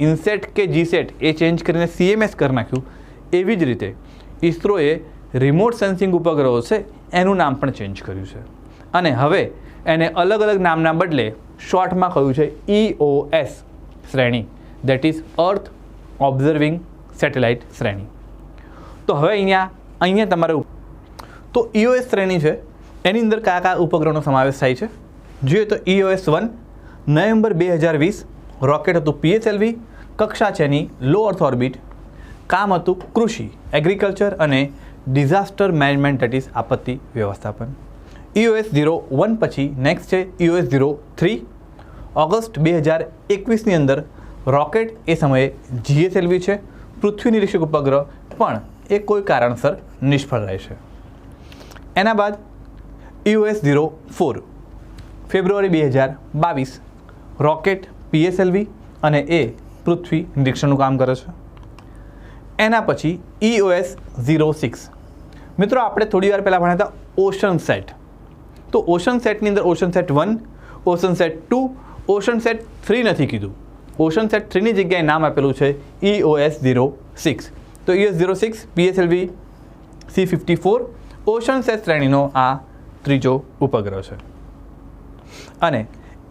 ઇનસેટ કે જીસેટ એ ચેન્જ કરીને CMS કરી નાખ્યું, એવી જ રીતે ઇસરોએ રિમોટ સેન્સિંગ ઉપગ્રહો છે એનું નામ પણ ચેન્જ કર્યું છે અને હવે એને અલગ અલગ નામના બદલે શોર્ટમાં કહ્યું છે EOS શ્રેણી, that is earth observing satellite શ્રેણી. તો હવે અહીંયા તમારે તો EOS શ્રેણી છે એની અંદર કયા કયા ઉપગ્રહનો સમાવેશ થાય છે જોઈએ તો EOS-1 નવેમ્બર 2020, રોકેટ હતું PSLV, કક્ષા છે એની લો અર્થ ઓર્બિટ, કામ હતું કૃષિ, એગ્રીકલ્ચર અને ડિઝાસ્ટર મેનેજમેન્ટ, દેટ ઇઝ આપત્તિ વ્યવસ્થાપન. EOS-01 પછી નેક્સ્ટ છે EOS-03, ઓગસ્ટ 2021ની અંદર રોકેટ એ સમયે GSLV છે, પૃથ્વી નિરીક્ષક ઉપગ્રહ, પણ એ કોઈ કારણસર નિષ્ફળ રહે છે. એના બાદ EOS-04 ફેબ્રુઆરી 2022, રોકેટ PSLV અને એ પૃથ્વી નિરીક્ષણનું કામ કરે છે. એના પછી EOS-06 મિત્રો આપણે થોડી વાર પહેલાં ભણ્યા હતા ઓશન સેટ. તો ઓશન સેટની અંદર ocean set 1, ocean set 2, ocean set 3 નથી કીધું. ઓશન સેટ 3ની જગ્યાએ નામ આપેલું છે EOS-06. તો EOS-06 PSLV C-54 ocean set શ્રેણીનો આ ત્રીજો ઉપગ્રહ છે. અને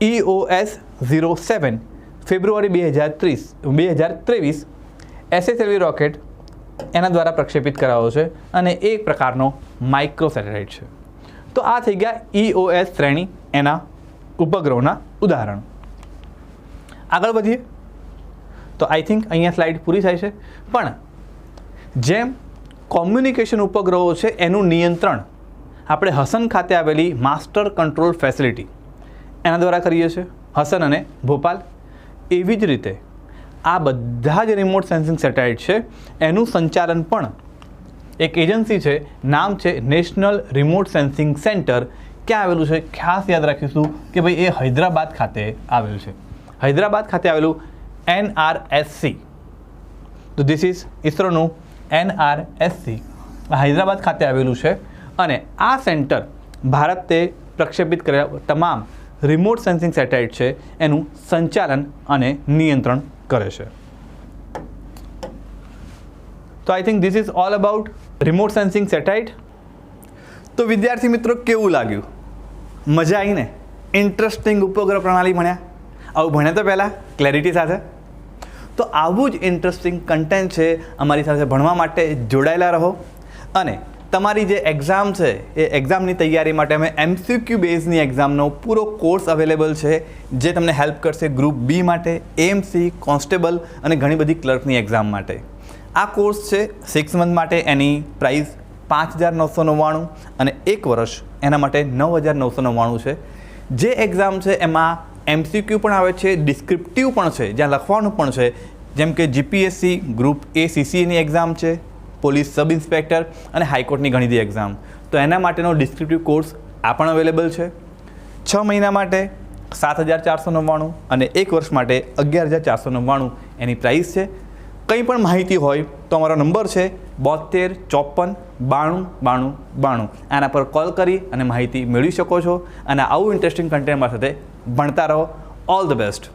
EOS-07 ફેબ્રુઆરી 2023 SSLV રોકેટ એના દ્વારા પ્રક્ષેપિત કરાયો છે અને એક પ્રકારનો માઇક્રો સેટેલાઇટ છે. તો આ થઈ ગયા EOS શ્રેણી એના ઉપગ્રહોના ઉદાહરણ. આગળ વધીએ તો આઈ થિંક અહીંયા સ્લાઇડ પૂરી થાય છે, પણ જેમ કોમ્યુનિકેશન ઉપગ્રહો છે એનું નિયંત્રણ આપણે હસન ખાતે આવેલી માસ્ટર કંટ્રોલ ફેસિલિટી એના દ્વારા કરીએ છીએ, હસન અને ભોપાલ. એવી જ રીતે આ બધા જ રિમોટ સેન્સિંગ સેટેલાઇટ છે એનું સંચાલન પણ એક એજન્સી છે, નામ છે નેશનલ રિમોટ સેન્સિંગ સેન્ટર. ક્યાં આવેલું છે? ખાસ યાદ રાખીશું કે ભાઈ એ હૈદરાબાદ ખાતે આવેલું છે. હૈદરાબાદ ખાતે આવેલું NRSC. તો ધીસ ઇઝ ઇસરોનું NRSC હૈદરાબાદ ખાતે આવેલું છે. અને આ સેન્ટર ભારતે પ્રક્ષેપિત કરેલા તમામ રિમોટ સેન્સિંગ સેટેલાઇટ છે એનું સંચાલન અને નિયંત્રણ કરે છે. તો I think this is all about remote sensing satellite. તો વિદ્યાર્થી મિત્રો, કેવું લાગ્યું? મજા આવી ને? ઇન્ટરેસ્ટિંગ ઉપગ્રહ પ્રણાલી ભણ્યા? આવું ભણ્યા તો પહેલાં ક્લેરિટી સાથે. તો આવું જ ઇન્ટરેસ્ટિંગ કન્ટેન્ટ છે અમારી સાથે ભણવા માટે જોડાયેલા રહો. અને તમારી જે એક્ઝામ છે એ એક્ઝામની તૈયારી માટે અમે MCQ બેઝની એક્ઝામનો પૂરો કોર્સ અવેલેબલ છે, જે તમને હેલ્પ કરશે ગ્રુપ બી માટે, AMC, કોન્સ્ટેબલ અને ઘણી બધી ક્લર્કની એક્ઝામ માટે. આ કોર્સ છે 6 મંથ માટે, એની પ્રાઇસ 5,999 અને 1 વર્ષ એના માટે 9,999 છે. જે એક્ઝામ છે એમાં MCQ પણ આવે છે, ડિસ્ક્રિપ્ટિવ પણ છે, જ્યાં લખવાનું પણ છે, જેમ કે GPSC, ગ્રુપ A CCAની એક્ઝામ છે, પોલીસ સબ ઇન્સ્પેક્ટર અને હાઈકોર્ટની ઘણી બધી એક્ઝામ. તો એના માટેનો ડિસ્ક્રિપ્ટિવ કોર્સ આ પણ અવેલેબલ છે. 6 મહિના માટે 7,499 અને 1 વર્ષ માટે 11,499 એની પ્રાઇસ છે. કંઈ પણ માહિતી હોય તો અમારો નંબર છે 72 54 92 92 92. આના પર કોલ કરી અને માહિતી મેળવી શકો છો. અને આવું ઇન્ટરેસ્ટિંગ કન્ટેન્ટ મારી સાથે ભણતા રહો. All the best.